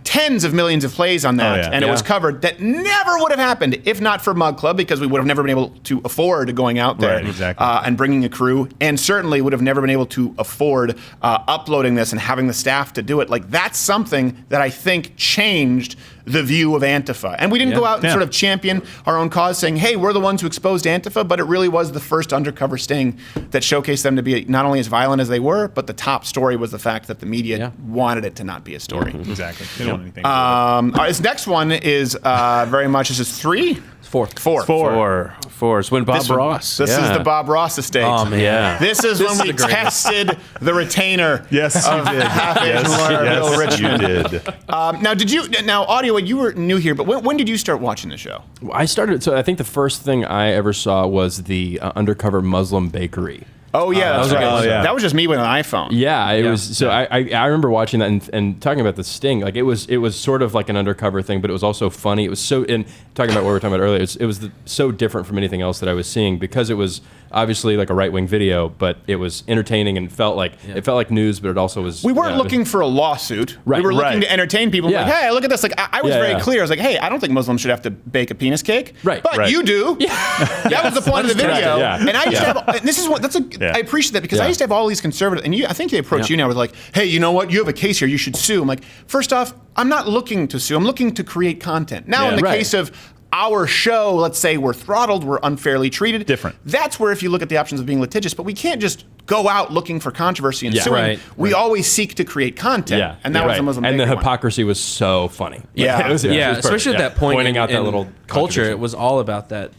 tens of millions of plays on that, and it was covered. That never would have happened if not for Mug Club, because we would have never been able to afford going out there and bringing a crew, and certainly would have never been able to afford uploading this and having the staff to do it. Like, that's something that I think changed the view of Antifa. And we didn't go out and sort of champion our own cause saying, hey, we're the ones who exposed Antifa, but it really was the first undercover sting that showcased them to be not only as violent as they were, but the top story was the fact that the media wanted it to not be a story. Exactly. They don't want anything. This next one is very much, this is 3? Four. It's when Bob Ross. This is the Bob Ross estate. Oh, man. Yeah. This is when we tested the retainer. Yes, you did. Bill Richmond. You did. Now, Audio, you were new here, but when did you start watching the show? I started, so I think the first thing I ever saw was the Undercover Muslim Bakery. Oh yeah, that was right. That was just me with an iPhone. Yeah, it was. So I remember watching that and talking about the sting. Like it was sort of like an undercover thing, but it was also funny. It was so, and talking about what we were talking about earlier, it was so different from anything else that I was seeing, because it was obviously like a right-wing video, but it was entertaining and it felt like news, but it also was. We weren't looking for a lawsuit. We were looking to entertain people. Like, hey, look at this. Like I was very clear. I was like, hey, I don't think Muslims should have to bake a penis cake. Right. But you do. That was the point of the video. And I used to have. And this is what I appreciate that, because I used to have all these conservative, and I think they approach you now with like, hey, you know what? You have a case here. You should sue. I'm like, first off, I'm not looking to sue. I'm looking to create content. Now, in the case of our show, let's say we're throttled, we're unfairly treated. Different. That's where if you look at the options of being litigious, but we can't just go out looking for controversy and suing. We always seek to create content. And that was the Muslim And the bakery one. hypocrisy was so funny. Yeah. It was especially at that point pointing out that little culture. It was all about that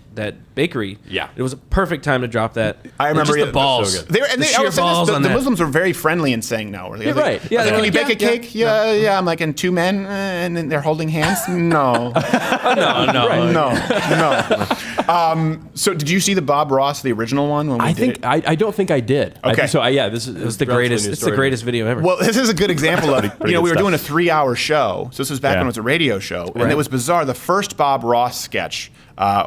bakery. Yeah. It was a perfect time to drop that. I remember just the balls. So The Muslims were very friendly in saying no. You're right. Yeah, can you bake a cake? Yeah. I'm like, and two men, and then they're holding hands? No. No. So did you see the Bob Ross, the original one? When we I don't think I did. Okay. This is the greatest. It's the greatest video ever. Well, this is a good example of, we were doing a 3-hour show. So this was back when it was a radio show. And it was bizarre. The first Bob Ross sketch,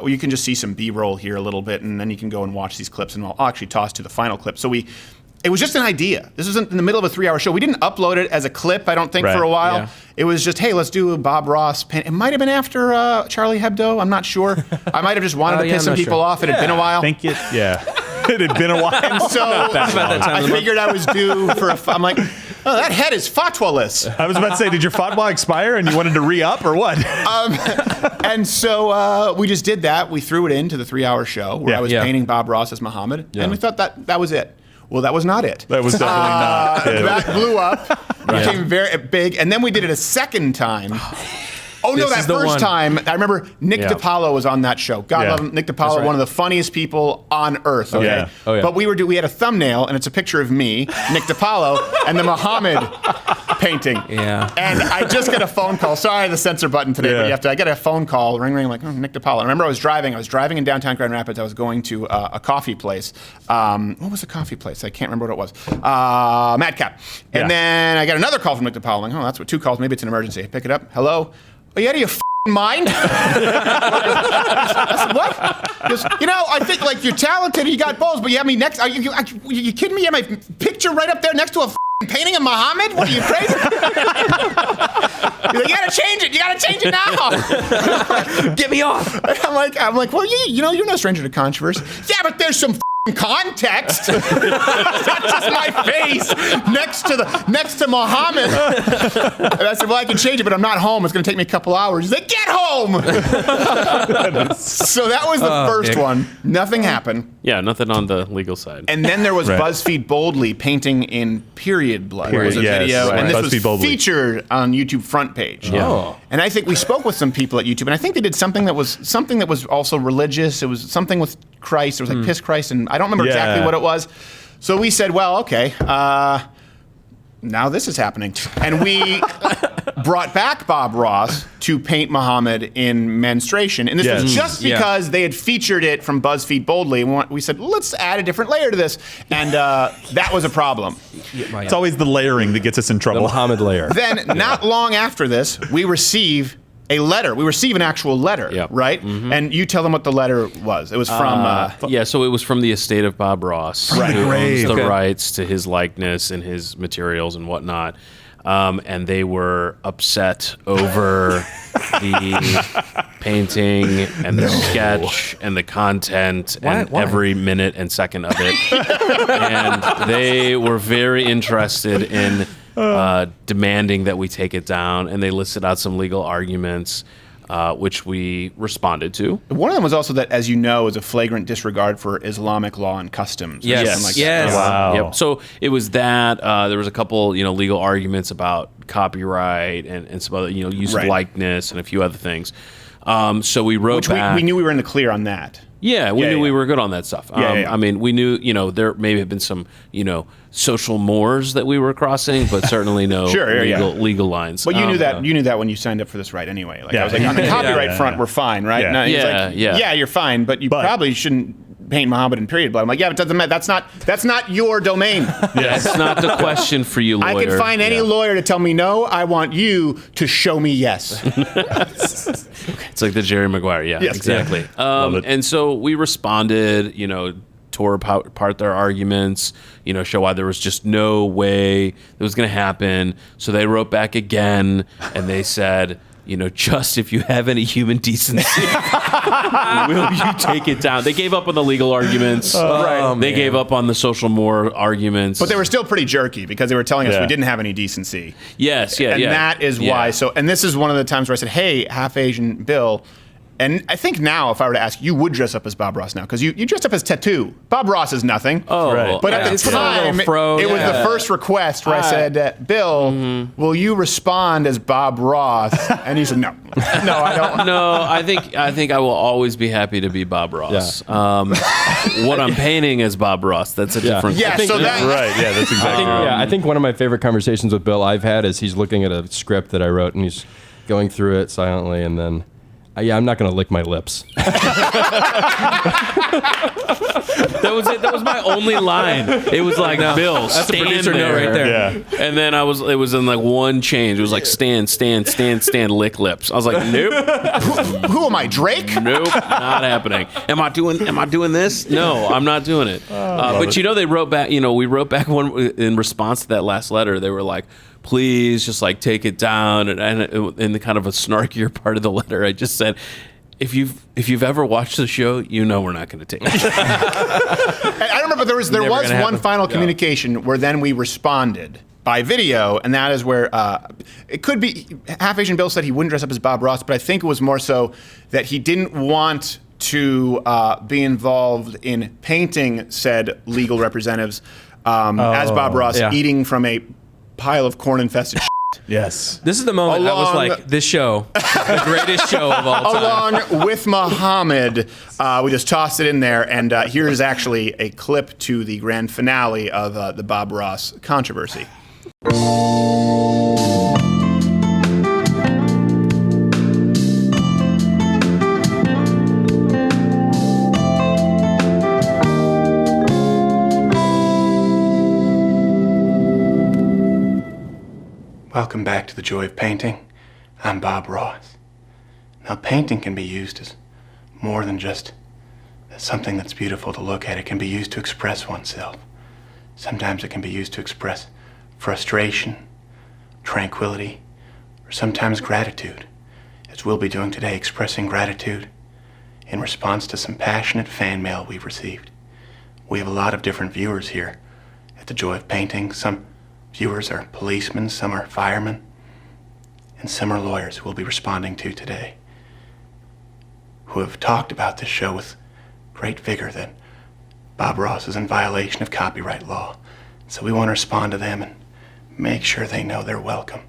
you can just see some B-roll here a little bit, and then you can go and watch these clips, and I'll actually toss to the final clip. So it was just an idea. This was in the middle of a 3-hour show. We didn't upload it as a clip, I don't think, for a while. Yeah. It was just, hey, let's do a Bob Ross. It might have been after Charlie Hebdo. I'm not sure. I might have just wanted to piss some people off. It had been a while. It had been a while. And so I figured I was due for I'm like, oh, that head is fatwa-less. I was about to say, did your fatwa expire and you wanted to re-up or what? And so we just did that. We threw it into the 3-hour show where I was painting Bob Ross as Muhammad. And we thought that was it. Well, that was not it. That was definitely not it. That blew up, became very big, and then we did it a second time. Oh, no, that first time, I remember Nick DiPaolo was on that show. God love him. Nick DiPaolo, one of the funniest people on earth, okay? Oh, yeah. But we had a thumbnail, and it's a picture of me, Nick DiPaolo, and the Muhammad painting. Yeah. And I just got a phone call. Sorry, the censor button today, but I got a phone call, ring, I'm like, Nick DiPaolo. I remember I was driving in downtown Grand Rapids. I was going to a coffee place. What was the coffee place? I can't remember what it was. Madcap. And then I got another call from Nick DiPaolo. I'm like, that's what 2 calls. Maybe it's an emergency. I pick it up. Hello? Are you out of your mind? I said, what? Because, I think like you're talented, you got balls, but you have me next. Are you kidding me? You have my picture right up there next to a painting of Muhammad? What are you, crazy? He's like, you gotta change it. You gotta change it now. Get me off. I'm like, well, you're no stranger to controversy. Yeah, but there's some context. It's not just my face next to Muhammad. And I said, well, I can change it, but I'm not home. It's going to take me a couple hours. He's like, get home. So that was the first one. Nothing happened. Yeah, nothing on the legal side. And then there was BuzzFeed Boldly painting in period blood. It was a video, and this was featured on YouTube front page. Yeah. Oh. And I think we spoke with some people at YouTube, and I think they did something that was also religious. It was something with Christ. It was like piss Christ, and I don't remember exactly what it was. So we said, well, okay, now this is happening. And we brought back Bob Ross to paint Muhammad in menstruation. And this was just because they had featured it from BuzzFeed Boldly. And we said, let's add a different layer to this. And that was a problem. It's always the layering that gets us in trouble. The Muhammad layer. Then, not long after this, we receive a letter. We receive an actual letter, right? Mm-hmm. And you tell them what the letter was. It was from... so it was from the estate of Bob Ross, who owns the rights to his likeness and his materials and whatnot. And they were upset over the painting and the sketch and the content and every minute and second of it. And they were very interested in demanding that we take it down, and they listed out some legal arguments, which we responded to. One of them was also that, as you know, is a flagrant disregard for Islamic law and customs. Yes. Wow. Yep. So it was that. There was a couple, legal arguments about copyright and some other, use of likeness and a few other things. So we wrote back. We knew we were in the clear on that. Yeah, we knew we were good on that stuff. I mean, we knew, there may have been some, social mores that we were crossing, but certainly no legal lines. But you knew that. You knew that when you signed up for this, right? Anyway, I was like, on the copyright front, we're fine, right? Yeah. You're fine, but you probably shouldn't paint Muhammad in period blood. I'm like, yeah, but it doesn't matter. That's not your domain. That's not the question for you, lawyer. I can find any lawyer to tell me no. I want you to show me yes. It's like the Jerry Maguire. Yeah, yes, exactly. And so we responded, tore apart their arguments, show why there was just no way it was going to happen. So they wrote back again, and they said, just if you have any human decency, will you take it down? They gave up on the legal arguments. They gave up on the social more arguments. But they were still pretty jerky because they were telling us we didn't have any decency. Yes, and that is why. So, and this is one of the times where I said, hey, half Asian Bill. And I think now, if I were to ask you, would dress up as Bob Ross now, because you dressed up as Tattoo. Bob Ross is nothing. Oh, but at the time, it was the first request where I said, Bill, will you respond as Bob Ross? And he said, no, I don't. No, I think I will always be happy to be Bob Ross. What I'm painting as Bob Ross, that's a different. Yeah, that's exactly right. I think one of my favorite conversations with Bill I've had is he's looking at a script that I wrote and he's going through it silently, and then. I'm not going to lick my lips. That was it. That was my only line. It was like, Bill, that's stand a producer there. note right there. Yeah. And then it was in like one change. It was like stand, lick lips. I was like, nope. Who am I, Drake? Nope, not happening. Am I doing this? No, I'm not doing it. But they wrote back. We wrote back one in response to that last letter. They were like, please just take it down. And in the kind of a snarkier part of the letter, I just said, if you've ever watched the show, we're not going to take it. I remember there was one final communication where then we responded by video, and that is where it could be Half Asian Bill said he wouldn't dress up as Bob Ross, but I think it was more so that he didn't want to be involved in painting said legal representatives as Bob Ross eating from a pile of corn-infested shit. Yes. This is the moment I was like, this show, the greatest show of all time. Along with Muhammad, we just tossed it in there, and here's actually a clip to the grand finale of the Bob Ross controversy. Welcome back to the Joy of Painting. I'm Bob Ross. Now, painting can be used as more than just something that's beautiful to look at. It can be used to express oneself. Sometimes it can be used to express frustration, tranquility, or sometimes gratitude, as we'll be doing today, expressing gratitude in response to some passionate fan mail we've received. We have a lot of different viewers here at the Joy of Painting. Some viewers are policemen, some are firemen, and some are lawyers who we'll be responding to today, who have talked about this show with great vigor that Bob Ross is in violation of copyright law. So we want to respond to them and make sure they know they're welcome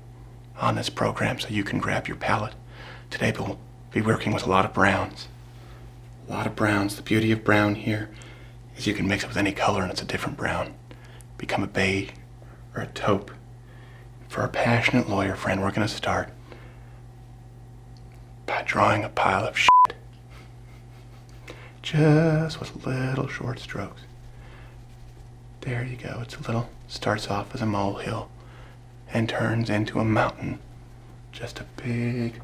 on this program so you can grab your palette. Today we'll be working with a lot of browns. A lot of browns. The beauty of brown here is you can mix it with any color and it's a different brown. Become a beige or a taupe. For our passionate lawyer friend, we're going to start by drawing a pile of shit. Just with little short strokes. There you go. It's a little, starts off as a molehill and turns into a mountain. Just a big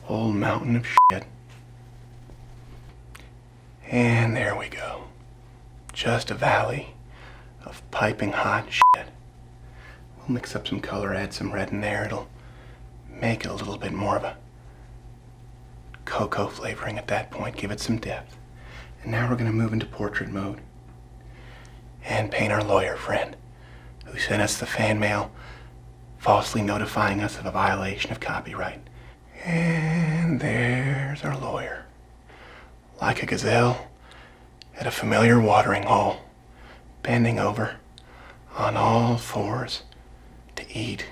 old mountain of shit. And there we go. Just a valley of piping hot shit. We'll mix up some color, add some red in there. It'll make it a little bit more of a cocoa flavoring at that point. Give it some depth. And now we're going to move into portrait mode and paint our lawyer friend who sent us the fan mail falsely notifying us of a violation of copyright. And there's our lawyer. Like a gazelle at a familiar watering hole, bending over on all fours to eat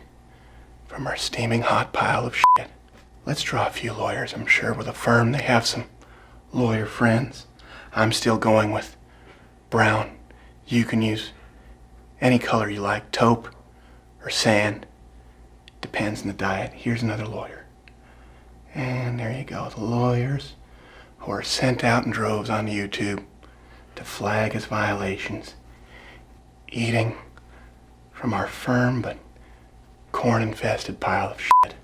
from our steaming hot pile of shit. Let's draw a few lawyers. I'm sure with a firm they have some lawyer friends. I'm still going with brown. You can use any color you like, taupe or sand. Depends on the diet. Here's another lawyer. And there you go, the lawyers who are sent out in droves on YouTube to flag as violations, eating from our firm but corn-infested pile of shit.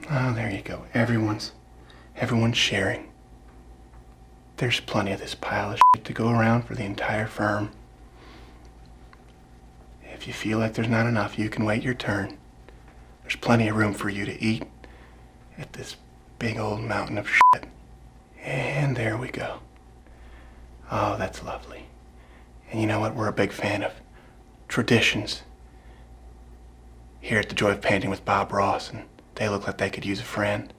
Oh, there you go. Everyone's sharing. There's plenty of this pile of shit to go around for the entire firm. If you feel like there's not enough, you can wait your turn. There's plenty of room for you to eat at this big old mountain of shit. And there we go. Oh, that's lovely. And you know what? We're a big fan of traditions here at the Joy of Painting with Bob Ross, and they look like they could use a friend.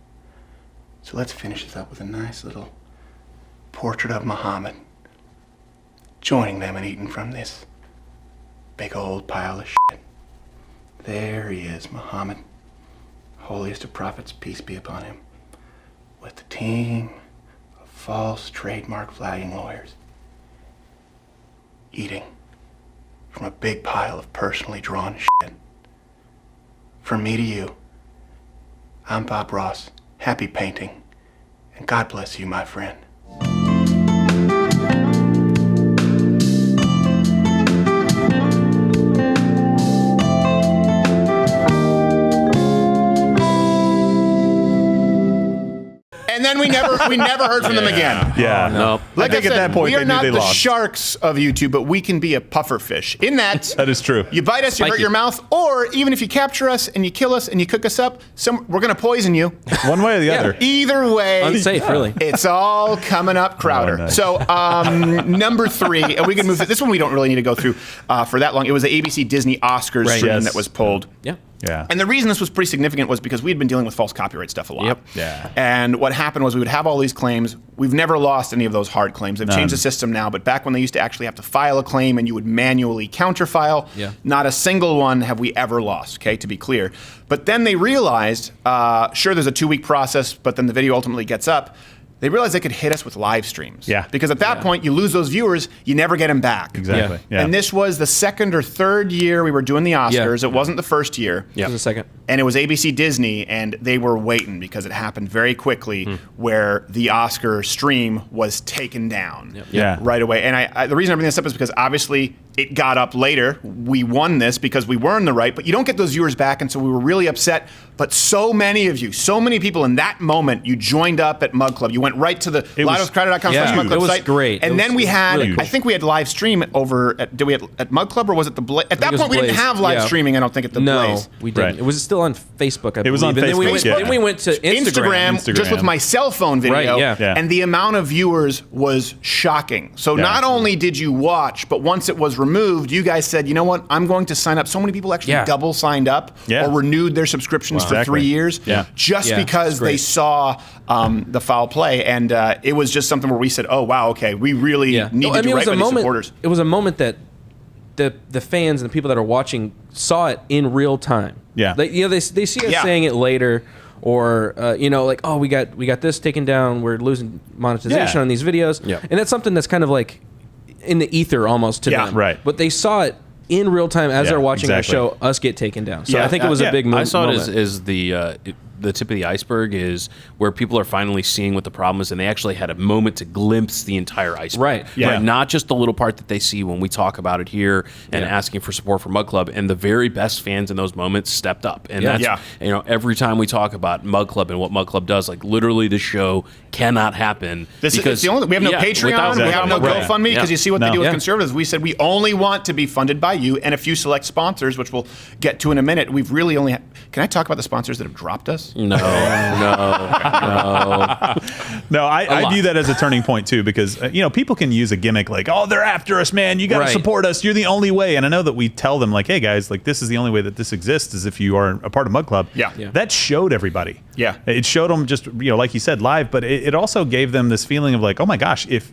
So let's finish this up with a nice little portrait of Muhammad, joining them and eating from this big old pile of shit. There he is, Muhammad, holiest of prophets, peace be upon him, with the team of false trademark flagging lawyers, eating from a big pile of personally drawn shit. From me to you, I'm Bob Ross. Happy painting, and God bless you, my friend. And then we never heard from them again. Yeah, no. Like I think at that point we are they knew not they the lost. sharks of YouTube, but we can be a puffer fish. In that, That is true. you bite us, you hurt your mouth, or even if you capture us and you kill us and you cook us up, we're going to poison you. One way or the other. Either way. Unsafe, really. It's all coming up, Crowder. Oh, nice. So, number 3, and we can move this one we don't really need to go through for that long. It was the ABC Disney Oscars stream Yes. that was pulled. Yeah. Yeah. And the reason this was pretty significant was because we'd been dealing with false copyright stuff a lot. Yep. Yeah. And what happened was we would have all these claims. We've never lost any of those hard claims. They've changed the system now, but back when they used to actually have to file a claim and you would manually counterfile, not a single one have we ever lost, okay, to be clear. But then they realized, sure, there's a 2-week process, but then the video ultimately gets up. They realized they could hit us with live streams. Yeah. Because at that point, you lose those viewers, you never get them back. Exactly. Yeah. And this was the second or third year we were doing the Oscars. It wasn't the first year. Yeah. It was the second. And it was ABC Disney, and they were waiting because it happened very quickly where the Oscar stream was taken down Yeah. right away. And the reason I bring this up is because obviously it got up later. We won this because we were in the right, but you don't get those viewers back, and so we were really upset. But so many of you, so many people in that moment, you joined up at Mug Club. You went right to the loudwithcrowder.com/Mug Club it was site. great. And then we had, really cool. I think we had live stream over at Mug Club, or was it the Blaze? At that point, we didn't have live streaming, I don't think, at the Blaze. No, we didn't. Right. It was still on Facebook, I believe. It was on and Facebook, Then we went to Instagram. Just with my cell phone video. Right, yeah. And the amount of viewers was shocking. So not only did you watch, but once it was removed, you guys said, you know what, I'm going to sign up. So many people actually double signed up or renewed their subscriptions for 3 years just because they saw the foul play. And it was just something where we said, oh, wow, okay, we really need to do right by these supporters. It was a moment that the fans and the people that are watching saw it in real time. Yeah. They see us saying it later. Or like, oh, we got this taken down. We're losing monetization on these videos, and that's something that's kind of like in the ether almost to them. Right. But they saw it in real time as they're watching our show, us get taken down. So I think it was a big moment. I saw it as the tip of the iceberg is where people are finally seeing what the problem is, and they actually had a moment to glimpse the entire iceberg. Right. Yeah. Not just the little part that they see when we talk about it here and asking for support for Mug Club. And the very best fans in those moments stepped up. And that's, every time we talk about Mug Club and what Mug Club does, like literally the show cannot happen. Because the only, we have no Patreon, we have no GoFundMe, because you see what they do with conservatives. We said we only want to be funded by you and a few select sponsors, which we'll get to in a minute. We've really only can I talk about the sponsors that have dropped us? No. No, I view that as a turning point too, because people can use a gimmick like, oh, they're after us, man. You got to support us. You're the only way. And I know that we tell them like, hey guys, like this is the only way that this exists is if you are a part of Mug Club. Yeah. That showed everybody. Yeah. It showed them just like you said, live, but it also gave them this feeling of like, oh my gosh, if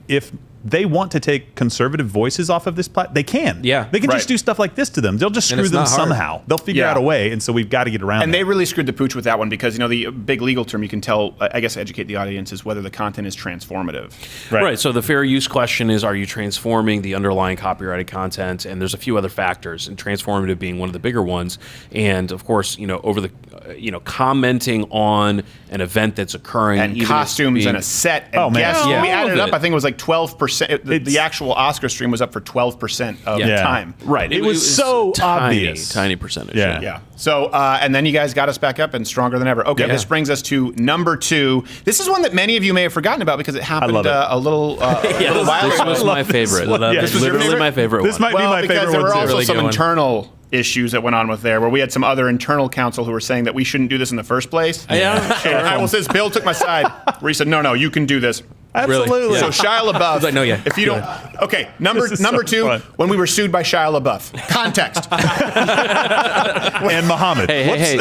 they want to take conservative voices off of this platform, they can. Yeah. They can just do stuff like this to them. They'll just screw them somehow. They'll figure out a way, and so we've got to get around And that. they really screwed the pooch with that one because, the big legal term you can tell, I guess educate the audience, is whether the content is transformative. Right. So the fair use question is, are you transforming the underlying copyrighted content? And there's a few other factors, and transformative being one of the bigger ones. And of course, over the, commenting on an event that's occurring. And costumes and a set and guests. We added it up. I think it was like 12%. The actual Oscar stream was up for 12% of the time. Right. It was so obvious. Tiny percentage. Yeah. So, and then you guys got us back up and stronger than ever. Okay, this brings us to number 2. This is one that many of you may have forgotten about because it happened a little while ago. This was my favorite. This was literally my favorite one. This might be my favorite one, because there were also really some internal issues that went on with there, where we had some other internal counsel who were saying that we shouldn't do this in the first place. Since Bill took my side, where he said, no, you can do this. Absolutely. Really? So Shia LaBeouf. Like, no, if you don't, okay. Number 2, fun. when we were sued by Shia LaBeouf. Context. And Muhammad. Hey,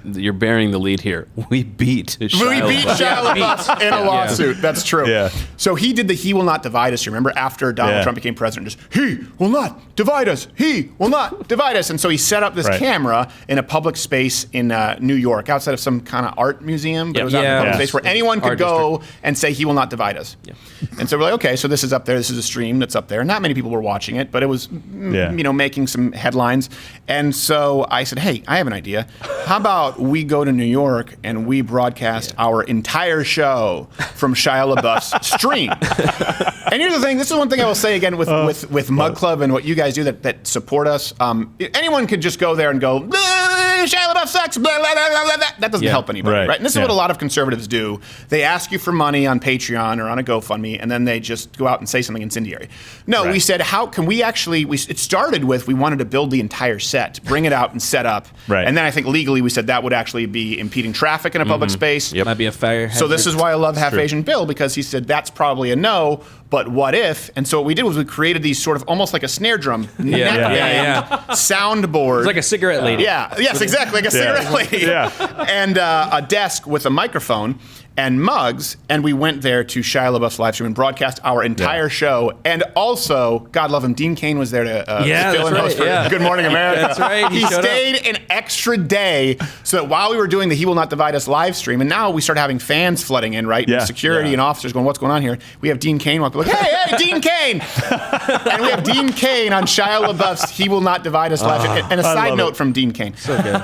you're bearing the lead here. We beat Shia LaBeouf in a lawsuit. That's true. Yeah. So he did the "He will not divide us." You remember after Donald Trump became president, just "He will not divide us. He will not divide us." And so he set up this camera in a public space in New York, outside of some kind of art museum, but it was out in a public space where anyone could go and say "He will not divide us." Yeah. And so we're like, okay, so this is up there. This is a stream that's up there. Not many people were watching it, but it was, making some headlines. And so I said, hey, I have an idea. How about we go to New York and we broadcast our entire show from Shia LaBeouf's stream? And here's the thing. This is one thing I will say again with Mug Club and what you guys do that support us. Anyone could just go there and go, Shia LaBeouf sucks, blah, blah, blah, blah, blah. That doesn't help anybody, right? And this is what a lot of conservatives do. They ask you for money on Patreon or on a GoFundMe, and then they just go out and say something incendiary. No, we said, how can we actually, it started with, we wanted to build the entire set, bring it out and set up. Right. And then I think legally we said that would actually be impeding traffic in a public space. Yep. Might be a fire hazard. So this is why I love Half Asian Bill, because he said that's probably a no, but what if? And so what we did was we created these sort of almost like a snare drum soundboard. It's like a cigarette lady. Yes, exactly, like a cigarette lady. And a desk with a microphone and mugs, and we went there to Shia LaBeouf's live stream and broadcast our entire show. And also, God love him, Dean Cain was there to fill in host for Good Morning America. That's right. He stayed an extra day so that while we were doing the He Will Not Divide Us live stream, and now we started having fans flooding in, right? And security and officers going, what's going on here? We have Dean Cain walk like, hey, Dean Cain! And we have Dean Cain on Shia LaBeouf's He Will Not Divide Us live stream. And a side note from Dean Cain. So good.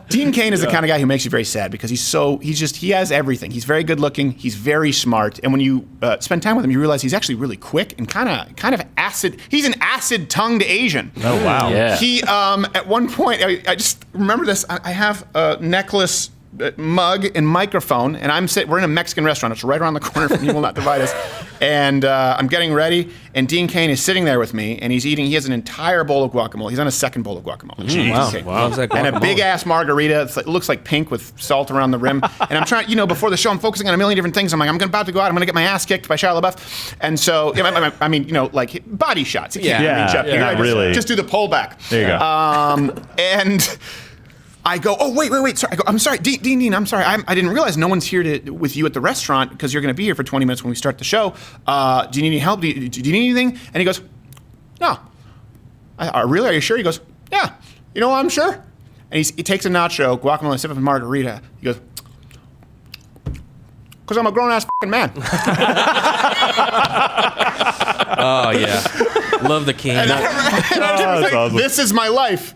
Dean Cain is the kind of guy who makes you very sad because he has everything. He's very very good looking. He's very smart. And when you spend time with him, you realize he's actually really quick and kind of acid. He's an acid-tongued Asian. Oh, wow. Yeah. He, at one point, I just remember this. I have a necklace, mug, and microphone, and we're in a Mexican restaurant. It's right around the corner from You Will Not Divide Us. And I'm getting ready, and Dean Cain is sitting there with me, and he's eating. He has an entire bowl of guacamole. He's on his second bowl of guacamole. Wow. Loves that And a guacamole. big-ass margarita. It looks like pink with salt around the rim. And I'm trying, before the show, I'm focusing on a million different things. I'm like, I'm about to go out. I'm going to get my ass kicked by Shia LaBeouf. And so, I mean, like body shots. You can't really. Just do the pullback. There you go. And I go, oh, wait, sorry. I go, I'm sorry, Dean, I'm sorry. I didn't realize no one's here with you at the restaurant because you're going to be here for 20 minutes when we start the show. Do you need any help? Do you need anything? And he goes, no. Really? Are you sure? He goes, yeah. I'm sure. And he takes a nacho, guacamole, sip of a margarita. He goes, because I'm a grown-ass fucking man. Oh, yeah. Love the king. This is my life.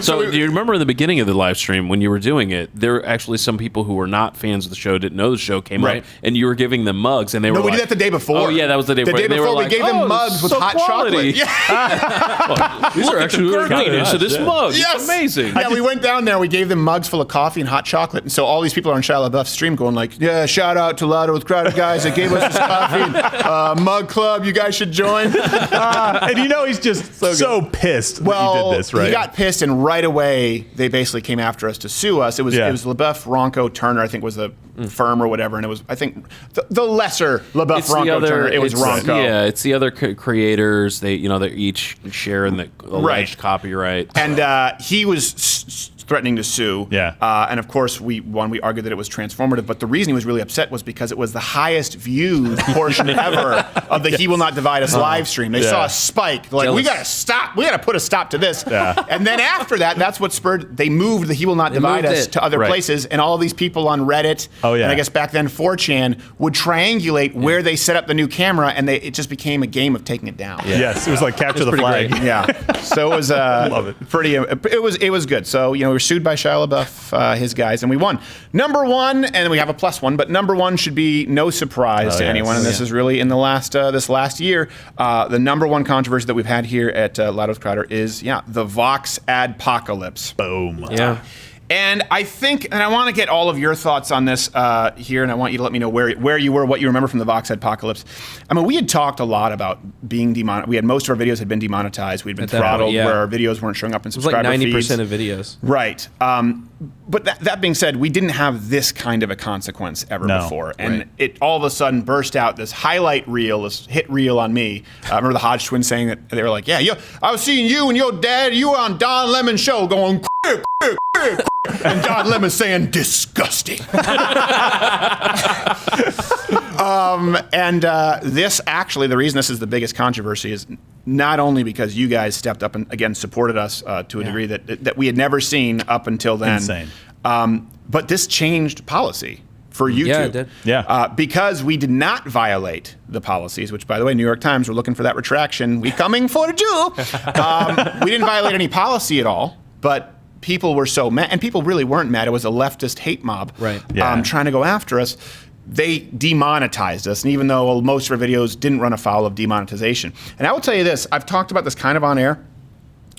So do you remember in the beginning of the live stream when you were doing it, there were actually some people who were not fans of the show, didn't know the show came up, and you were giving them mugs, and they were we did that the day before. Oh, yeah, that was the day before. The day before, we gave them mugs with hot chocolate. Yeah. These are actually really good into this mug. Yes. It's amazing. Yeah, we went down there. We gave them mugs full of coffee and hot chocolate. And so all these people are on Shia LaBeouf's stream going like, yeah, shout out to Louder with Crowder guys that gave us this coffee. Mug club, you guys should join. And he's just so pissed that you did this, right? He got pissed, and right away they basically came after us to sue us. It was LaBeouf, Ronco, Turner, I think was the firm or whatever, and it was, I think, the lesser LaBeouf, Ronco, Turner. It was Ronco. Yeah, it's the other creators. They each share in the alleged copyright. And he was threatening to sue. Yeah. And of course, we argued that it was transformative, but the reason he was really upset was because it was the highest viewed portion ever of the He Will Not Divide Us live stream. They saw a spike. Like, we gotta stop. We gotta put a stop to this. Yeah. And then after that, that's what spurred, they moved the He Will Not Divide Us to other places, and all these people on Reddit, and I guess back then 4chan, would triangulate where they set up the new camera, and it just became a game of taking it down. Yeah. Yes, it was like capture the flag. Great. Yeah. So it was love it. pretty. It was good. So we were sued by Shia LaBeouf, his guys, and we won. Number one, and we have a +1, but number one should be no surprise to anyone. And this is really in the this last year, the number one controversy that we've had here at Loud with Crowder is the Vox adpocalypse. Boom. Yeah. And I think, and I want to get all of your thoughts on this here, and I want you to let me know where you were, what you remember from the Vox adpocalypse. I mean, we had talked a lot about being demonetized. Most of our videos had been demonetized. We'd been throttled where our videos weren't showing up in subscriber feeds. It was like 90% of videos. Right. But that being said, we didn't have this kind of a consequence ever before. And it all of a sudden burst out this highlight reel, this hit reel on me. I remember the Hodge twins saying that they were like, I was seeing you and your dad, you were on Don Lemon's show going, and Don Lemon saying, disgusting. This actually, the reason this is the biggest controversy is not only because you guys stepped up and again supported us to a degree that we had never seen up until then. Insane. But this changed policy for YouTube. Yeah, it did. Yeah. Because we did not violate the policies, which, by the way, New York Times were looking for that retraction. We coming for you. We didn't violate any policy at all, but people were so mad, and people really weren't mad. It was a leftist hate mob trying to go after us. They demonetized us, and even though most of our videos didn't run afoul of demonetization. And I will tell you this, I've talked about this kind of on air,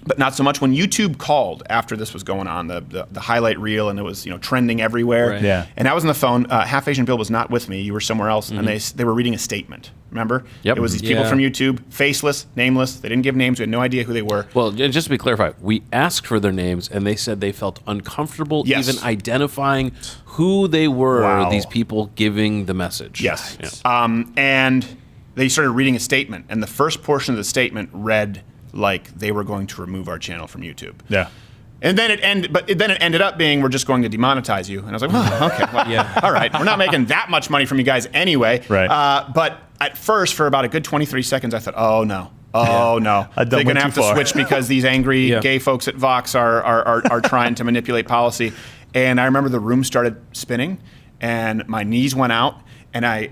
but not so much when YouTube called after this was going on, the highlight reel, and it was trending everywhere. Right. Yeah. And I was on the phone. Half Asian Bill was not with me. You were somewhere else, and they were reading a statement. Remember? Yep. It was these people from YouTube, faceless, nameless. They didn't give names. We had no idea who they were. Well, just to be clarified, we asked for their names, and they said they felt uncomfortable even identifying who they were, these people giving the message. Yes. Yeah. And they started reading a statement, and the first portion of the statement read like they were going to remove our channel from YouTube. Yeah. And then it ended up being, we're just going to demonetize you. And I was like, well, okay, well, all right. We're not making that much money from you guys anyway. Right. But at first, for about a good 20-30 seconds, I thought, oh no. They're going to have to switch because these angry gay folks at Vox are trying to manipulate policy. And I remember the room started spinning, and my knees went out, and I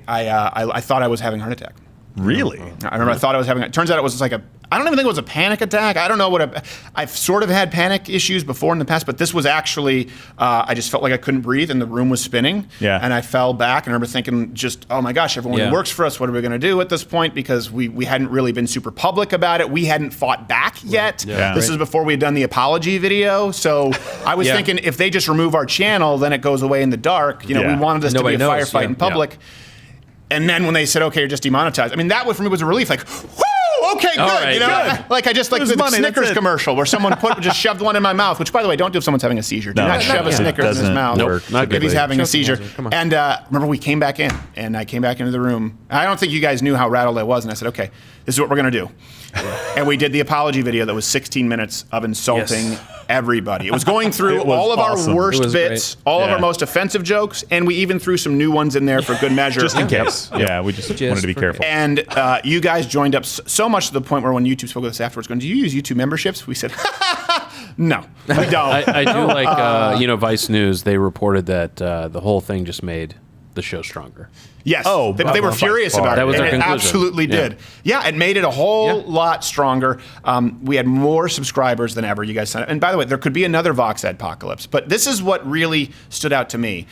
thought I was having a heart attack. Really? I remember I thought I was having. It turns out it was just like I don't even think it was a panic attack. I don't know what I've sort of had panic issues before in the past, but this was actually, I just felt like I couldn't breathe and the room was spinning. Yeah. And I fell back and I remember thinking just, oh my gosh, everyone who works for us, what are we going to do at this point? Because we hadn't really been super public about it. We hadn't fought back yet. Yeah. This is before we had done the apology video. So I was thinking if they just remove our channel, then it goes away in the dark. You know, we wanted this to be a firefight in public. And then when they said, okay, you're just demonetized. I mean, that for me was a relief. Like, whoo, okay, good. Right, you know, like I just like the Snickers commercial where someone just shoved one in my mouth. Which, by the way, don't do if someone's having a seizure. Do not shove a Snickers in his mouth if he's having a seizure. And remember, we came back in, and I came back into the room. I don't think you guys knew how rattled I was, and I said, okay, this is what we're gonna do. And we did the apology video that was 16 minutes of insulting everybody. It was going through all of our worst bits, all of our most offensive jokes, and we even threw some new ones in there for good measure. Just in case. Yeah, we just wanted to be careful. And you guys joined up so much to the point where when YouTube spoke with us afterwards, going, do you use YouTube memberships? We said, no, we don't. I do like, Vice News, they reported that the whole thing just made the show stronger. Yes. Oh, they were furious about it. That was and their it conclusion. Absolutely did. Yeah, it made it a whole lot stronger. We had more subscribers than ever. You guys signed up. And by the way, there could be another Vox Adpocalypse, but this is what really stood out to me.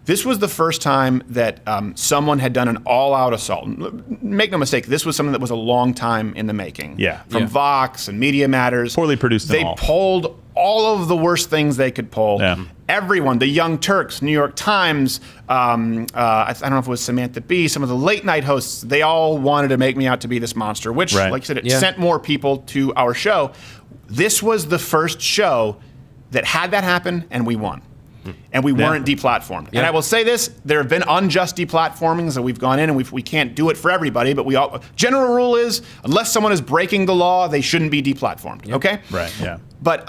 This was the first time that someone had done an all-out assault. Make no mistake, this was something that was a long time in the making. Yeah. From Vox and Media Matters. Poorly produced and all. They pulled all of the worst things they could pull. Yeah. Everyone, the Young Turks, New York Times, I don't know if it was Samantha Bee, some of the late night hosts, they all wanted to make me out to be this monster, which, like you said, it sent more people to our show. This was the first show that had that happen, and we won. And we weren't deplatformed. And I will say this, there have been unjust deplatformings that we've gone in and we can't do it for everybody, but general rule is, unless someone is breaking the law, they shouldn't be deplatformed, okay? Right, yeah. But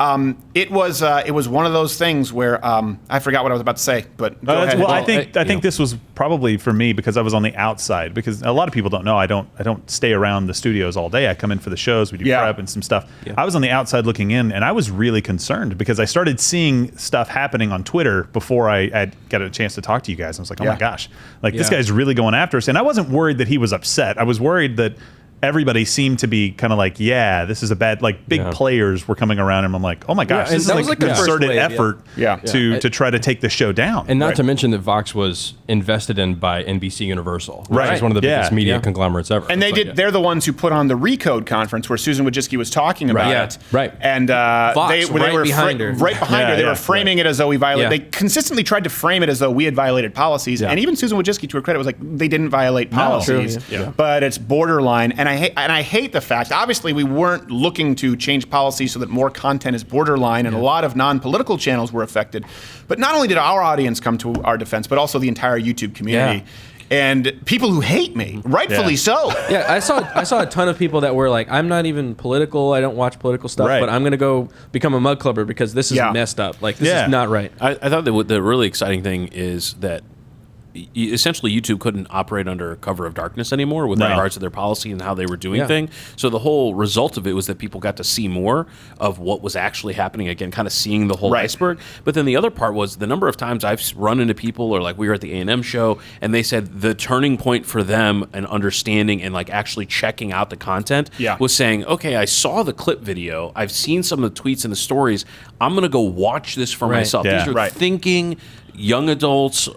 it was one of those things where I forgot what I was about to say. But go ahead. Well, I think this was probably for me because I was on the outside. Because a lot of people don't know I don't stay around the studios all day. I come in for the shows. We do prep and some stuff. Yeah. I was on the outside looking in, and I was really concerned because I started seeing stuff happening on Twitter before I got a chance to talk to you guys. I was like, oh my gosh, this guy's really going after us. And I wasn't worried that he was upset. I was worried that everybody seemed to be kind of like, yeah, this is a bad, big players were coming around him. I'm like, oh my gosh, this is like a concerted effort to try to take the show down. And not to mention that Vox was invested in by NBC Universal, which is one of the biggest media conglomerates ever. And they're the ones who put on the Recode conference where Susan Wojcicki was talking about it. Right. And Vox, they were behind her. Right behind her. They were framing it as though we violated. They consistently tried to frame it as though we had violated policies. And even Susan Wojcicki, to her credit, was like, they didn't violate policies. But it's borderline. And I hate the fact, obviously we weren't looking to change policy so that more content is borderline, and a lot of non-political channels were affected. But not only did our audience come to our defense, but also the entire YouTube community. And people who hate me, rightfully so. Yeah, I saw a ton of people that were like, I'm not even political, I don't watch political stuff, but I'm going to go become a mug clubber because this is messed up. Like, this is not right. I thought that the really exciting thing is that essentially YouTube couldn't operate under cover of darkness anymore with regards to their policy and how they were doing things. So the whole result of it was that people got to see more of what was actually happening, again, kind of seeing the whole iceberg. But then the other part was the number of times I've run into people, or like we were at the A&M show, and they said the turning point for them and understanding and like actually checking out the content was saying, okay, I saw the clip video, I've seen some of the tweets and the stories, I'm going to go watch this for myself. These are thinking young adults,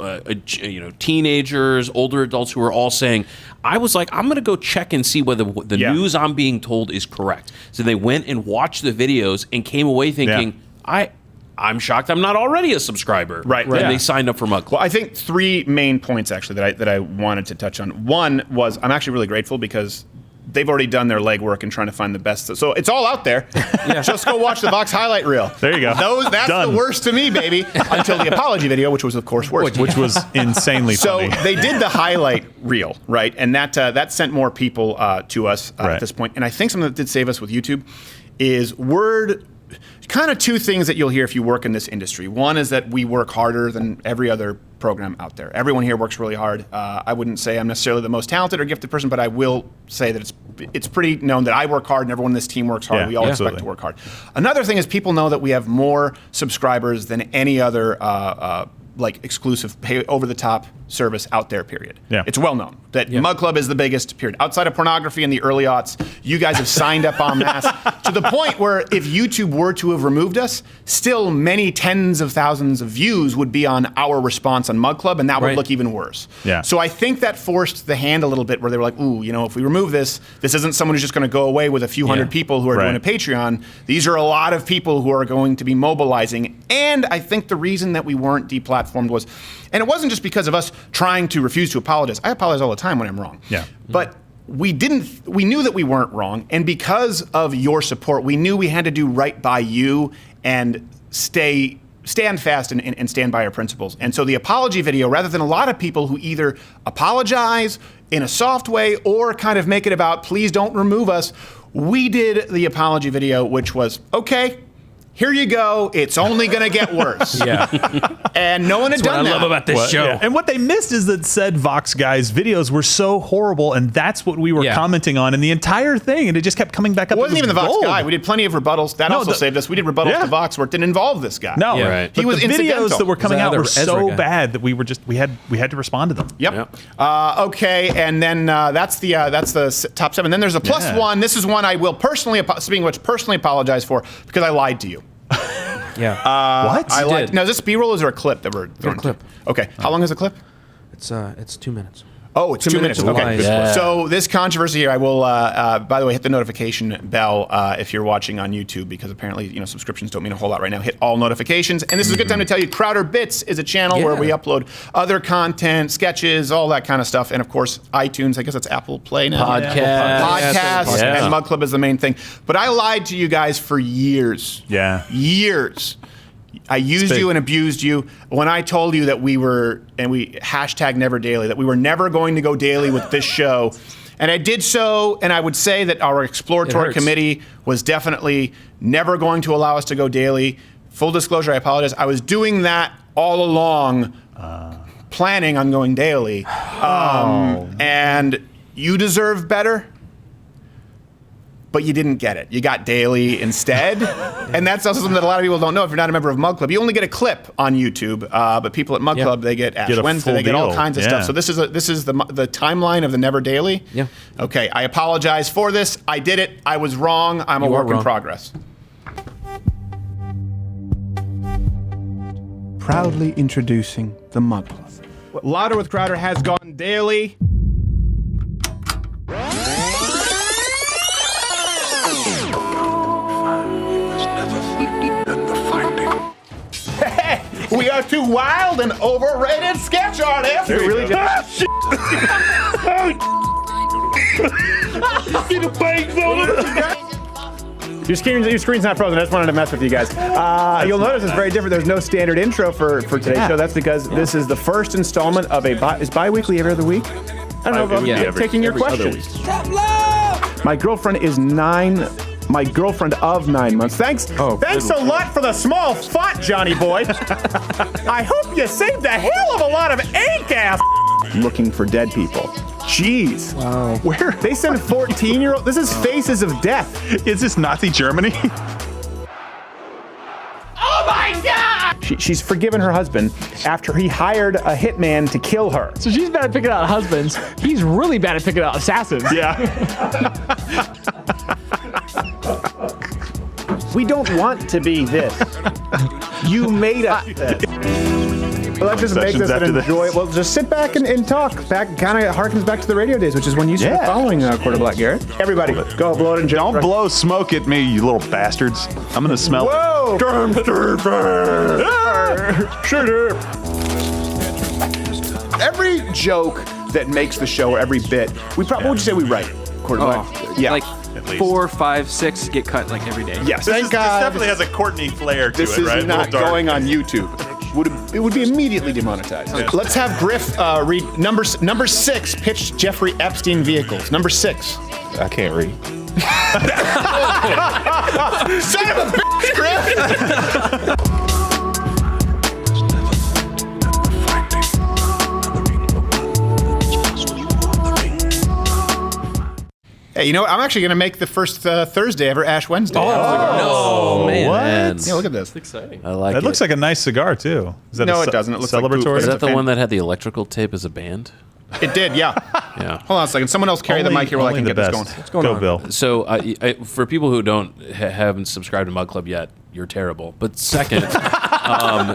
teenagers, older adults who are all saying, I was like, I'm going to go check and see whether the news I'm being told is correct. So they went and watched the videos and came away thinking, I'm shocked I'm not already a subscriber. And they signed up for Mug Club. Well, I think three main points, actually, that I wanted to touch on. One was, I'm actually really grateful because they've already done their legwork in trying to find the best. So it's all out there. Just go watch the Vox highlight reel. There you go. That's the worst to me, baby. Until the apology video, which was, of course, worse. Which was insanely funny. So they did the highlight reel, right? And that sent more people to us at this point. And I think something that did save us with YouTube is kind of two things that you'll hear if you work in this industry. One is that we work harder than every other program out there. Everyone here works really hard. I wouldn't say I'm necessarily the most talented or gifted person, but I will say that it's pretty known that I work hard and everyone in this team works hard. We all expect to work hard. Another thing is people know that we have more subscribers than any other exclusive, over-the-top service out there, period. Yeah. It's well known that Mug Club is the biggest, period. Outside of pornography in the early aughts, you guys have signed up en masse to the point where if YouTube were to have removed us, still many tens of thousands of views would be on our response on Mug Club, and that would look even worse. Yeah. So I think that forced the hand a little bit where they were like, ooh, you know, if we remove this, this isn't someone who's just going to go away with a few hundred people who are doing a Patreon. These are a lot of people who are going to be mobilizing. And I think the reason that we weren't deplatformed was, and it wasn't just because of us trying to refuse to apologize. I apologize all the time when I'm wrong. Yeah. But we knew that we weren't wrong. And because of your support, we knew we had to do right by you and stand fast and stand by our principles. And so the apology video, rather than a lot of people who either apologize in a soft way or kind of make it about, please don't remove us, we did the apology video, which was, okay, here you go. It's only going to get worse. And no one had done that. What I love about this show. And what they missed is that said Vox guys' videos were so horrible, and that's what we were commenting on in the entire thing, and it just kept coming back up. It wasn't even the Vox guy. We did plenty of rebuttals. That also saved us. We did rebuttals to Vox where it didn't involve this guy. No, he was the incidental. videos that were coming out were so bad that we had to respond to them. Okay, and then that's the top 7. Then there's a plus one. This is one I will personally apologize for because I lied to you. What? I lied. Now, is this B-roll or is there a clip that we're throwing? clip. Okay. How long is the clip? It's 2 minutes. Oh, it's 2 minutes. Okay. So this controversy here, I will, by the way, hit the notification bell if you're watching on YouTube, because apparently, subscriptions don't mean a whole lot right now. Hit all notifications. And this is a good time to tell you, Crowder Bits is a channel where we upload other content, sketches, all that kind of stuff. And of course, iTunes, I guess that's Apple Play now. Podcasts. And Mug Club is the main thing. But I lied to you guys for years. Years. I used you and abused you when I told you that we were, and we #NeverDaily, that we were never going to go daily with this show. And I did so, and I would say that our exploratory committee was definitely never going to allow us to go daily. Full disclosure, I apologize. I was doing that all along, planning on going daily. And you deserve better. But you didn't get it. You got daily instead. And that's also something that a lot of people don't know if you're not a member of Mug Club. You only get a clip on YouTube, but people at Mug Club, they get Ash Wednesday, they get all kinds of stuff. So this is the timeline of the Never Daily. Okay, I apologize for this. I did it. I was wrong. I'm a work in progress. Proudly introducing the Mug Club. Louder with Crowder has gone daily. We are two wild and overrated sketch artists. There you really go. Your screen's not frozen. I just wanted to mess with you guys. You'll notice it's very different. There's no standard intro for today's show. That's because this is the first installment of is bi-weekly every other week? I don't know if I'm taking your question. My girlfriend is 9. My girlfriend of 9 months. Thanks a lot for the small font, Johnny boy. I hope you saved a hell of a lot of ink ass. Looking for dead people. Jeez. Wow. Where? They send 14-year-old. This is Faces of Death. Is this Nazi Germany? Oh my God! She's forgiven her husband after he hired a hitman to kill her. So she's bad at picking out husbands. He's really bad at picking out assassins. Yeah. We don't want to be this. You made us this. Well, that just makes us enjoy. Well, just sit back and talk. Back kind of harkens back to the radio days, which is when you started following Quarter Black Garrett. Everybody, go blow it and don't blow smoke at me, you little bastards. I'm gonna smell it. Whoa! Every joke that makes the show, or every bit, what would you say we write? Quarter Black. Like 4, 5, 6 get cut like every day. Yes. This definitely has a Courtney flair to it, right? This is not going on YouTube. It would be immediately demonetized. Yes. Let's have Griff read number 6. Pitched Jeffrey Epstein vehicles. Number 6. I can't read. Son of a bitch, Griff! Hey, you know what? I'm actually going to make the first Thursday ever Ash Wednesday. Oh, man. What? Yeah, look at this. That's exciting. I like It looks like a nice cigar too. Is that No, a it doesn't. It looks like celebratory. poop. Is that It's a the fan- one that had the electrical tape as a band? It did, yeah. Yeah. Hold on a second. Someone else carry the mic here while I can Only get the this best. going. What's Go, going on? Bill. So, for people who haven't subscribed to Mug Club yet, you're terrible. But second,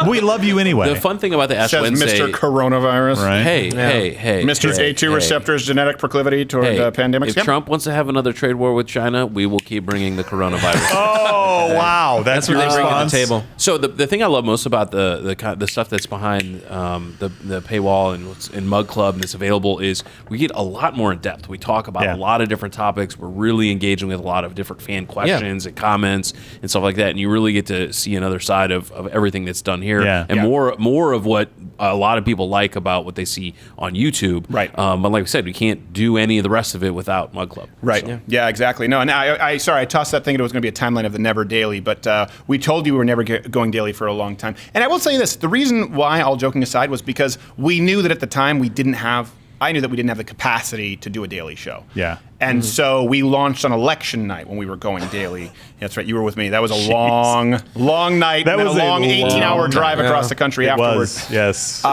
We love you anyway. the fun thing about the Ash Says Wednesday, Mr. Coronavirus. Right. hey, Mr. hey, A2 hey. receptors genetic proclivity toward pandemics. If Yep. Trump wants to have another trade war with China, we will keep bringing the coronavirus. Oh wow, that's what your they bring to the response? table. So the thing I love most about the stuff that's behind the paywall and what's in Mug Club and that's available is we get a lot more in depth. We talk about a lot of different topics. We're really engaging with a lot of different fan questions and comments and stuff like that. And you really get to see another side of everything that's done here and more of what a lot of people like about what they see on YouTube. Right. But like I said, we can't do any of the rest of it without Mug Club. Right. So. Yeah, exactly. No, and I tossed that thing. It was going to be a timeline of the never daily, but we told you we were never going daily for a long time. And I will say this: the reason why, all joking aside, was because we knew that at the time I knew that we didn't have the capacity to do a daily show. Yeah. And so we launched on election night when we were going daily. That's right, you were with me. That was a long night. That and was a long 18-hour drive across the country afterwards. Was, yes.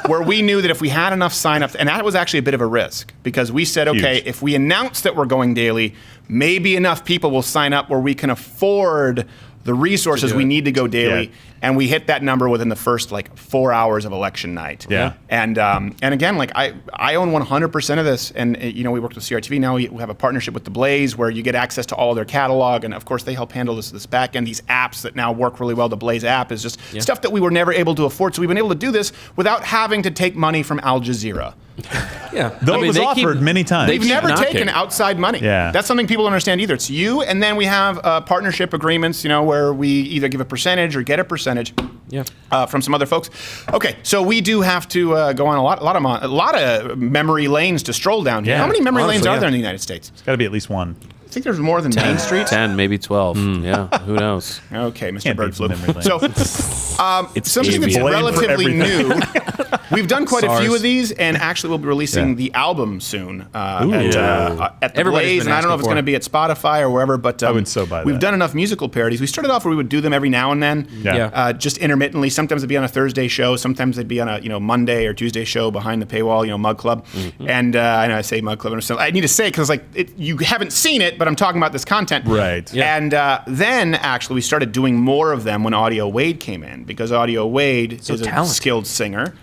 Where we knew that if we had enough signups, and that was actually a bit of a risk, because we said, okay, if we announce that we're going daily, maybe enough people will sign up where we can afford the resources we need to go daily. Yeah. And we hit that number within the first 4 hours of election night. Yeah. And again, I own 100% of this, and we worked with CRTV. Now we have a partnership with The Blaze where you get access to all their catalog, and of course they help handle this back end. These apps that now work really well. The Blaze app is just stuff that we were never able to afford. So we've been able to do this without having to take money from Al Jazeera. Yeah. Though it was offered many times. They've never taken outside money. Yeah. That's something people don't understand either. It's you, and then we have partnership agreements, where we either give a percentage or get a percentage. From some other folks. Okay, so we do have to go on a lot of memory lanes to stroll down here. Yeah. How many memory lanes are there in the United States? It's got to be at least one. I think there's more than Main Street. 10, maybe 12. Yeah, who knows? Okay, Mr. Can't Bird beat some Flu. memory lanes. So, something that's Blame for relatively everything. new. We've done quite a few SARS. of these, and actually we'll be releasing the album soon at the Everybody's Blaze. been And I don't know if it's asking going to be at Spotify or wherever, but I would so buy we've that. done enough musical parodies. We started off where we would do them every now and then, just intermittently. Sometimes it'd be on a Thursday show. Sometimes it'd be on a Monday or Tuesday show behind the paywall, Mug Club. And I know I say Mug Club, and I need to say it because you haven't seen it, but I'm talking about this content. Right. Yeah. And then actually we started doing more of them when Audio Wade came in, because Audio Wade is a skilled singer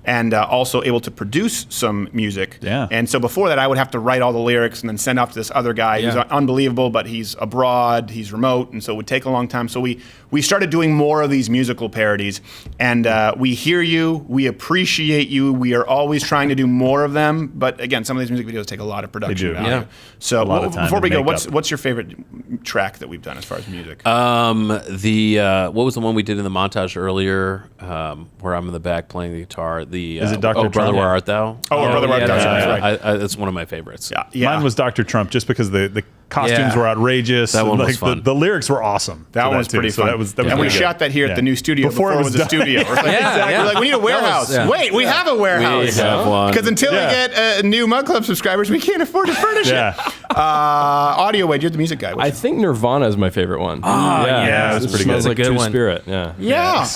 and also able to produce some music. Yeah. And so before that, I would have to write all the lyrics and then send off to this other guy who's unbelievable, but he's abroad, he's remote, and so it would take a long time. So we started doing more of these musical parodies, and we hear you, we appreciate you, we are always trying to do more of them, but again, some of these music videos take a lot of production value. Yeah. So A lot of time before we and go, makeup. what's your favorite track that we've done as far as music? What was the one we did in the montage earlier, where I'm in the back playing the guitar? Is it Dr. Oh, Brother, Trump? Where Art Thou? Oh, Brother, Where Art Thou, that's right. That's one of my favorites. Yeah. Mine was Dr. Trump, just because the costumes were outrageous. That one and, was fun. The lyrics were awesome. That one was too. pretty So fun. that was and we pretty good. shot that here at the new studio before it was the done. studio. We're like, Yeah. we're like, we need a warehouse. Wait, we have a warehouse. We have one. Because until we get new Mug Club subscribers, we can't afford to furnish it. Audio Wade, you're the music guy. I think Nirvana is my favorite one. yeah, that's pretty Smells good. like Good True one. Spirit. Yeah.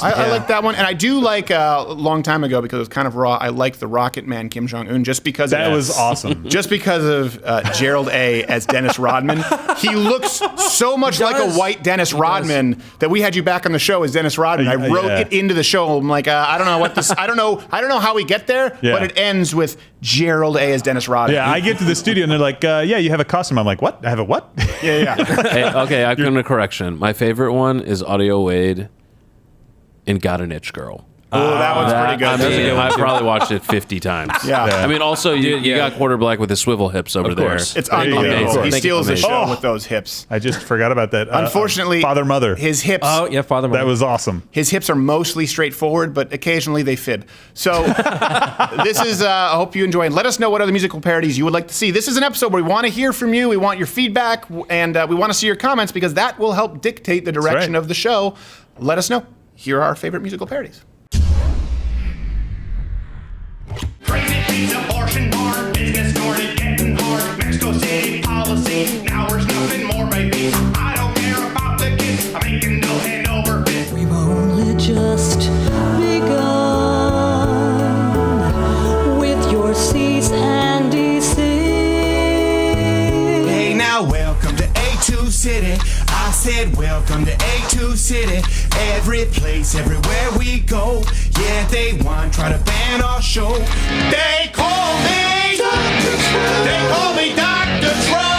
I like that one. And I do like, a long time ago, because it was kind of raw, I liked the Rocket Man Kim Jong-un just because That was awesome. Just because of Gerald A. as Dennis Rodman. He looks so much like a white Dennis Rodman that we had you back on the show as Dennis Rodman. I wrote it into the show. I'm like, I don't know what this. I don't know how we get there, but it ends with Gerald A. as Dennis Rodman. Yeah, I get to the studio and they're like, yeah, you have a costume. I'm like, what? I have a what? Yeah. Hey, okay, I've come to correction. My favorite one is Audio Wade in Got an Itch Girl. Oh, that one's pretty good. I mean, I probably watched it 50 times. Yeah. I mean, also, you got Quarter Black with his swivel hips over there. It's There you go. unbelievable. He Amazing. steals the show Oh. with those hips. I just forgot about that. Unfortunately, Father Mother. his hips. Oh, yeah, Father Mother. That was awesome. His hips are mostly straightforward, but occasionally they fib. So this is, I hope you enjoy. And let us know what other musical parodies you would like to see. This is an episode where we want to hear from you. We want your feedback, and we want to see your comments, because that will help dictate the direction of the show. Let us know. Here are our favorite musical parodies. Pregnancy's abortion hard, business started getting hard. Mexico City policy said, welcome to A2 City. Every place, everywhere we go. Yeah, they want try to ban our show. They call me Dr. Trump. They call me Dr. Trump.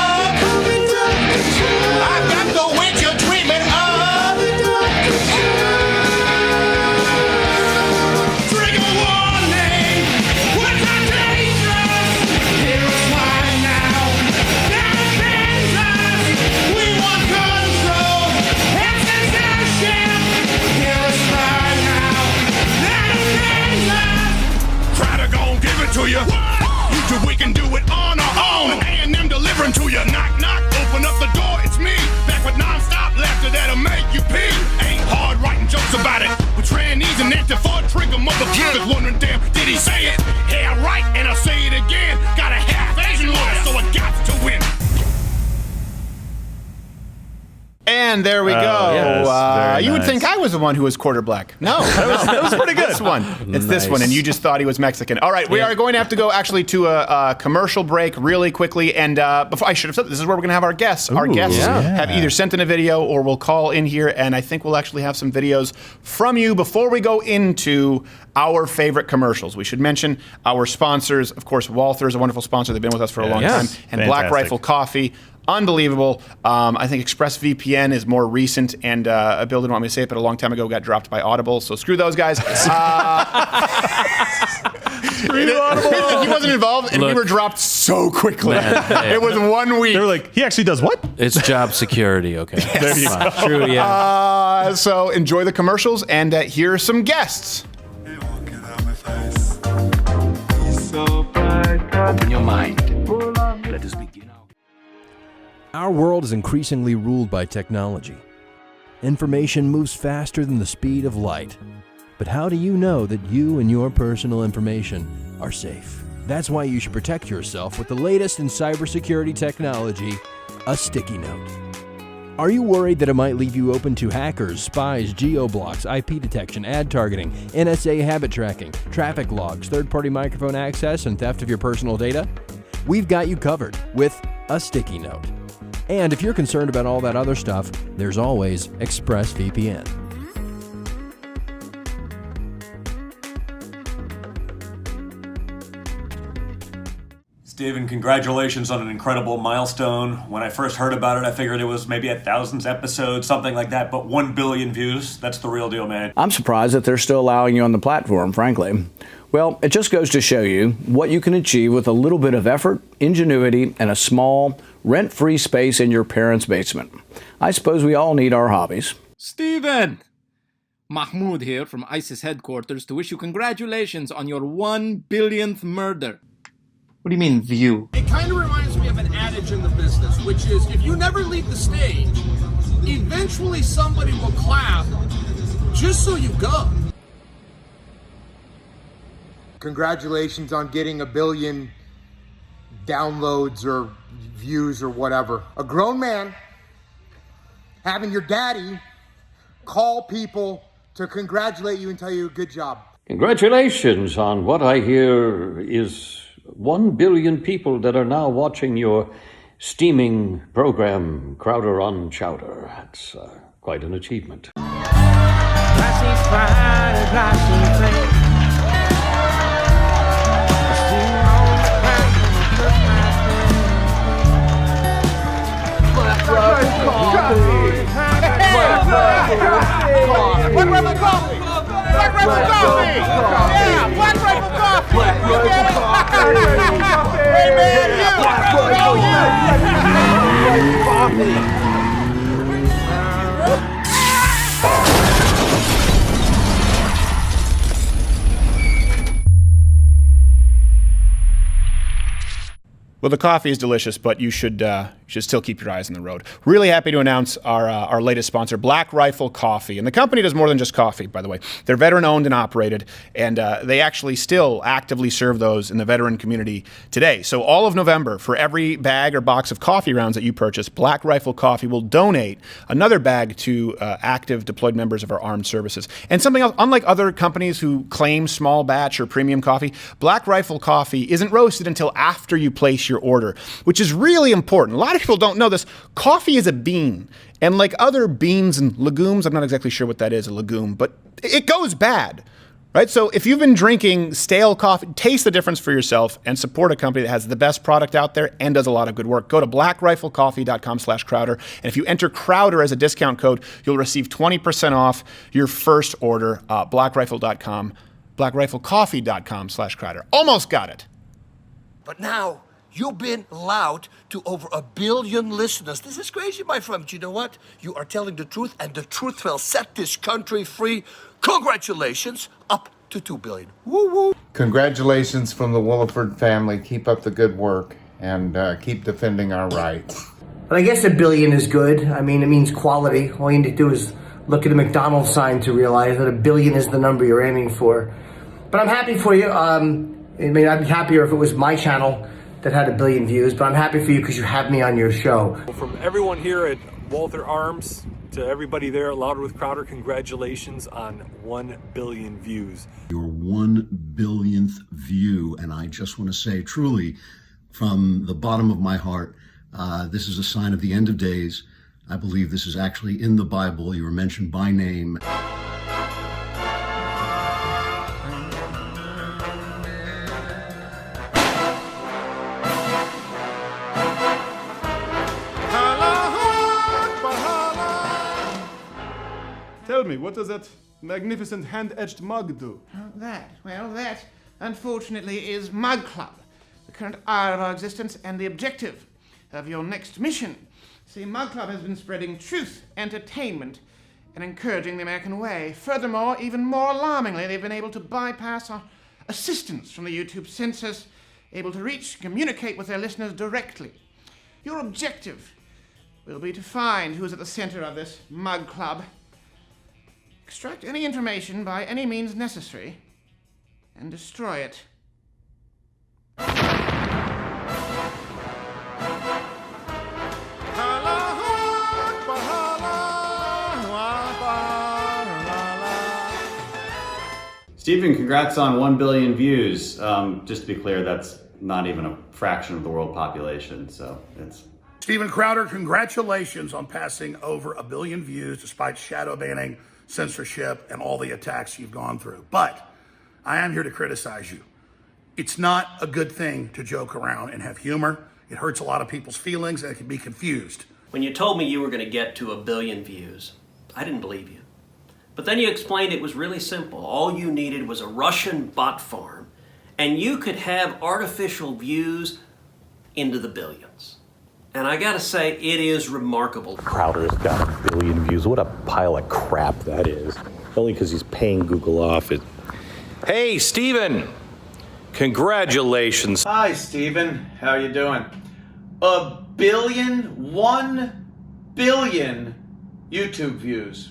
I've got the witch you're dreaming of. Trigger warning. What's our dangerous? Hear us right now. That's dangerous. We want control. It's censorship. Hear us right now. That's dangerous. Try to go and give it to you. YouTube, we can do it on our own. A&M delivering to you. Knock, knock, open up the door. It's me. Back with non-stop laughter that'll make you pee. Ain't hard writing jokes about it. With trannies and anti-fraud trigger motherfuckers wondering, damn, did he say it? Yeah, right, and I'll say it again. Got a half Asian lawyer, so I got to win. And there we go. Yes, you would nice. think I was the one who was quarter black. No, that was pretty good. This one. It's this one, and you just thought he was Mexican. All right, we are going to have to go actually to a commercial break really quickly. And before I should have said this is where we're going to have our guests. Our guests have either sent in a video or will call in here, and I think we'll actually have some videos from you before we go into our favorite commercials. We should mention our sponsors. Of course, Walther's a wonderful sponsor. They've been with us for a long time. And Black Fantastic. Rifle Coffee. Unbelievable. I think ExpressVPN is more recent, and Bill didn't want me to say it, but a long time ago got dropped by Audible, so screw those guys. He wasn't involved, and we were dropped so quickly. It was 1 week. They were like, he actually does what? It's job security, okay. There you go. True, yeah. So enjoy the commercials, and here are some guests. Open your mind. Let us begin. Our world is increasingly ruled by technology. Information moves faster than the speed of light. But how do you know that you and your personal information are safe? That's why you should protect yourself with the latest in cybersecurity technology, a sticky note. Are you worried that it might leave you open to hackers, spies, geo-blocks, IP detection, ad targeting, NSA habit tracking, traffic logs, third-party microphone access, and theft of your personal data? We've got you covered with a sticky note. And if you're concerned about all that other stuff, there's always ExpressVPN. Steven, congratulations on an incredible milestone. When I first heard about it, I figured it was maybe a 1,000th episode, something like that, but 1 billion views, that's the real deal, man. I'm surprised that they're still allowing you on the platform, frankly. Well, it just goes to show you what you can achieve with a little bit of effort, ingenuity, and a small, rent-free space in your parents' basement. I suppose we all need our hobbies. Steven! Mahmoud here from ISIS headquarters to wish you congratulations on your 1 billionth murder. What do you mean, view? It kind of reminds me of an adage in the business, which is if you never leave the stage, eventually somebody will clap just so you go. Congratulations on getting 1 billion downloads or views or whatever. A grown man having your daddy call people to congratulate you and tell you good job. Congratulations on what I hear is 1 billion people that are now watching your steaming program, Crowder on Chowder. That's quite an achievement. Black Rifle Coffee! Black Rifle Coffee! Yeah, Black Rifle Coffee! You get it? Hey man, you! Well, the coffee is delicious, but you should still keep your eyes on the road. Really happy to announce our latest sponsor, Black Rifle Coffee. And the company does more than just coffee, by the way. They're veteran-owned and operated, and they actually still actively serve those in the veteran community today. So all of November, for every bag or box of coffee rounds that you purchase, Black Rifle Coffee will donate another bag to active deployed members of our armed services. And something else, unlike other companies who claim small batch or premium coffee, Black Rifle Coffee isn't roasted until after you place your order, which is really important. A lot of of people don't know this. Coffee is a bean. And like other beans and legumes, I'm not exactly sure what that is, a legume, but it goes bad. Right? So if you've been drinking stale coffee, taste the difference for yourself and support a company that has the best product out there and does a lot of good work. Go to blackriflecoffee.com/Crowder. And if you enter Crowder as a discount code, you'll receive 20% off your first order. Blackrifle.com, blackriflecoffee.com/Crowder. Almost got it. But now, you've been loud to over 1 billion listeners. This is crazy, my friend. But you know what? You are telling the truth, and the truth will set this country free. Congratulations, up to 2 billion. Woo woo. Congratulations from the Williford family. Keep up the good work and keep defending our rights. But I guess 1 billion is good. I mean, it means quality. All you need to do is look at a McDonald's sign to realize that 1 billion is the number you're aiming for. But I'm happy for you. I mean, I'd be happier if it was my channel that had 1 billion views, but I'm happy for you because you have me on your show. From everyone here at Walther Arms to everybody there at Louder with Crowder, congratulations on 1 billion views. Your 1 billionth view, and I just want to say truly from the bottom of my heart, this is a sign of the end of days. I believe this is actually in the Bible. You were mentioned by name. Tell me, what does that magnificent hand-etched mug do? That, unfortunately, is Mug Club, the current hour of our existence and the objective of your next mission. See, Mug Club has been spreading truth, entertainment, and encouraging the American way. Furthermore, even more alarmingly, they've been able to bypass our assistance from the YouTube censors, able to reach, communicate with their listeners directly. Your objective will be to find who's at the center of this Mug Club, extract any information by any means necessary, and destroy it. Stephen, congrats on 1 billion views. Just to be clear, that's not even a fraction of the world population, so it's... Steven Crowder, congratulations on passing over 1 billion views despite shadow banning, censorship, and all the attacks you've gone through. But I am here to criticize you. It's not a good thing to joke around and have humor. It hurts a lot of people's feelings and it can be confused. When you told me you were going to get to 1 billion views, I didn't believe you. But then you explained it was really simple. All you needed was a Russian bot farm, and you could have artificial views into the billions. And I gotta say, it is remarkable. Crowder's got 1 billion views. What a pile of crap that is. Only because he's paying Google off. Hey, Steven! Congratulations. Hi, Steven. How you doing? 1 billion? 1 billion YouTube views.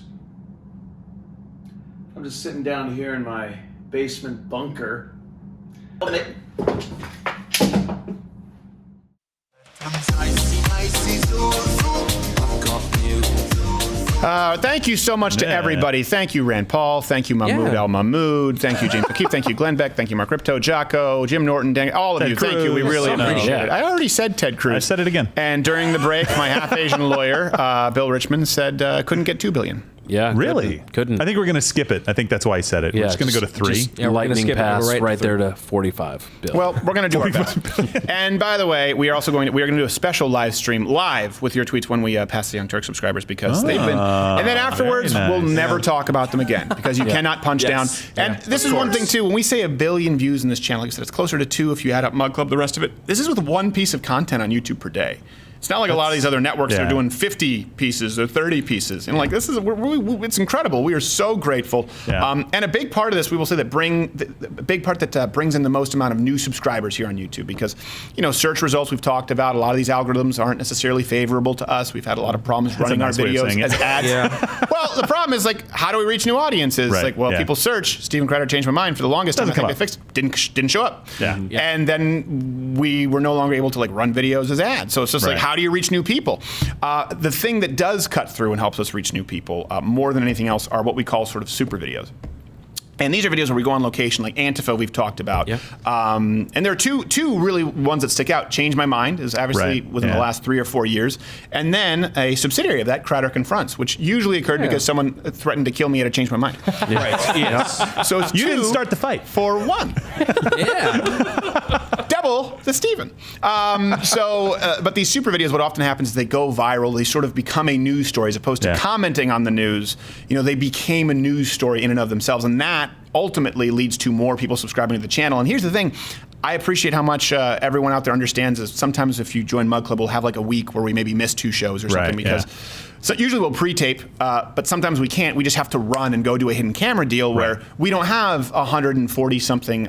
I'm just sitting down here in my basement bunker. Thank you so much to everybody. Thank you, Rand Paul. Thank you, Mahmoud Al Mahmoud. Thank you, James McKeep. Thank you, Glenn Beck. Thank you, Mark Ripto, Jocko, Jim Norton, all of Ted you. Cruz. Thank you. We really appreciate it. I already said Ted Cruz. I said it again. And during the break, my half-Asian lawyer, Bill Richmond, said couldn't get 2 billion. Yeah, really? Couldn't. I think we're going to skip it. I think that's why I said it. We're just going to go to 3. Lightning pass right there to 45. Bill. Well, we're going to do our best. And by the way, we are also going to do a special live stream live with your tweets when we pass the Young Turk subscribers because they've been. And then afterwards, we'll never talk about them again because you cannot punch down. And this is one thing too. When we say 1 billion views in this channel, like I said, it's closer to 2 if you add up Mug Club. The rest of it. This is with 1 piece of content on YouTube per day. It's not like a lot of these other networks that are doing 50 pieces or 30 pieces. And like this is, it's incredible. We are so grateful. Yeah. And a big part of this, we will say that brings in the most amount of new subscribers here on YouTube because, search results we've talked about. A lot of these algorithms aren't necessarily favorable to us. We've had a lot of problems running our videos as ads. Well, the problem is how do we reach new audiences? Right. People search. Steven Crowder changed my mind for the longest time. I think they fixed. Didn't show up. Yeah. And then we were no longer able to run videos as ads. So it's just how do you reach new people? The thing that does cut through and helps us reach new people more than anything else are what we call sort of super videos. And these are videos where we go on location, like Antifa we've talked about. Yeah. And there are two really ones that stick out. Change My Mind is obviously within the last 3 or 4 years. And then a subsidiary of that, Crowder Confronts, which usually occurred because someone threatened to kill me at a Change My Mind. Right. Yes. So it's you 2 didn't start the fight. For 1. Double the Steven. But these super videos, what often happens is they go viral. They sort of become a news story as opposed to commenting on the news. You know, they became a news story in and of themselves. And that ultimately leads to more people subscribing to the channel. And here's the thing. I appreciate how much everyone out there understands is sometimes if you join Mug Club, we'll have like a week where we maybe miss 2 shows or something because so usually we'll pre-tape, but sometimes we can't. We just have to run and go do a hidden camera deal where we don't have 140-something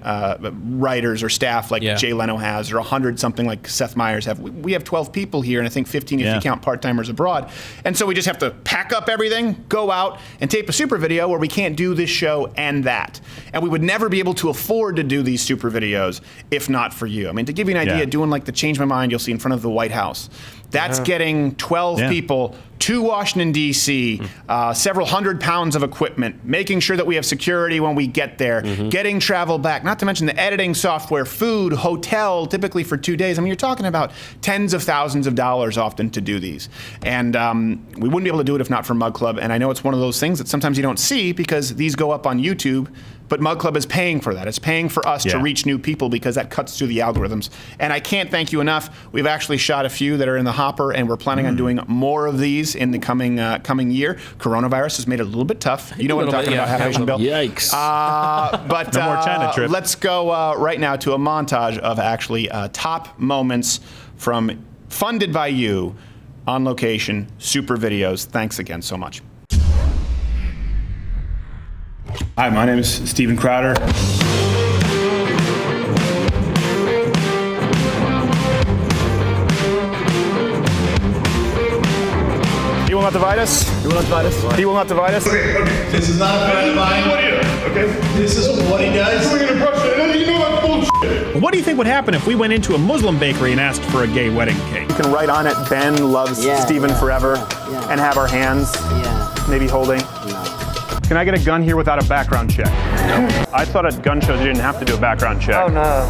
writers or staff like Jay Leno has or 100-something like Seth Meyers have. We have 12 people here and I think 15 if you count part-timers abroad. And so we just have to pack up everything, go out and tape a super video where we can't do this show and that. And we would never be able to afford to do these super videos if not for you. I mean, to give you an idea, doing like the Change My Mind you'll see in front of the White House. That's getting 12 people to Washington, D.C., several hundred pounds of equipment, making sure that we have security when we get there, getting travel back, not to mention the editing software, food, hotel, typically for 2 days. I mean, you're talking about tens of thousands of dollars often to do these. And we wouldn't be able to do it if not for Mug Club. And I know it's one of those things that sometimes you don't see because these go up on YouTube, but Mug Club is paying for that. It's paying for us to reach new people because that cuts through the algorithms. And I can't thank you enough. We've actually shot a few that are in the hopper, and we're planning on doing more of these in the coming year. Coronavirus has made it a little bit tough. You know what I'm talking about, Half Asian Bill? Yikes. But no more China trip. Let's go right now to a montage of actually top moments from funded by you, on location, super videos. Thanks again so much. Hi, my name is Steven Crowder. He will not divide us. He will not divide us. He will not divide us. Okay. This is not a friend of mine. Okay. This is what he does. We're gonna brush it. You know that's bullshit. What do you think would happen if we went into a Muslim bakery and asked for a gay wedding cake? You can write on it, Ben loves Steven forever, and have our hands maybe holding. Can I get a gun here without a background check? No. I thought at gun shows you didn't have to do a background check. Oh, no.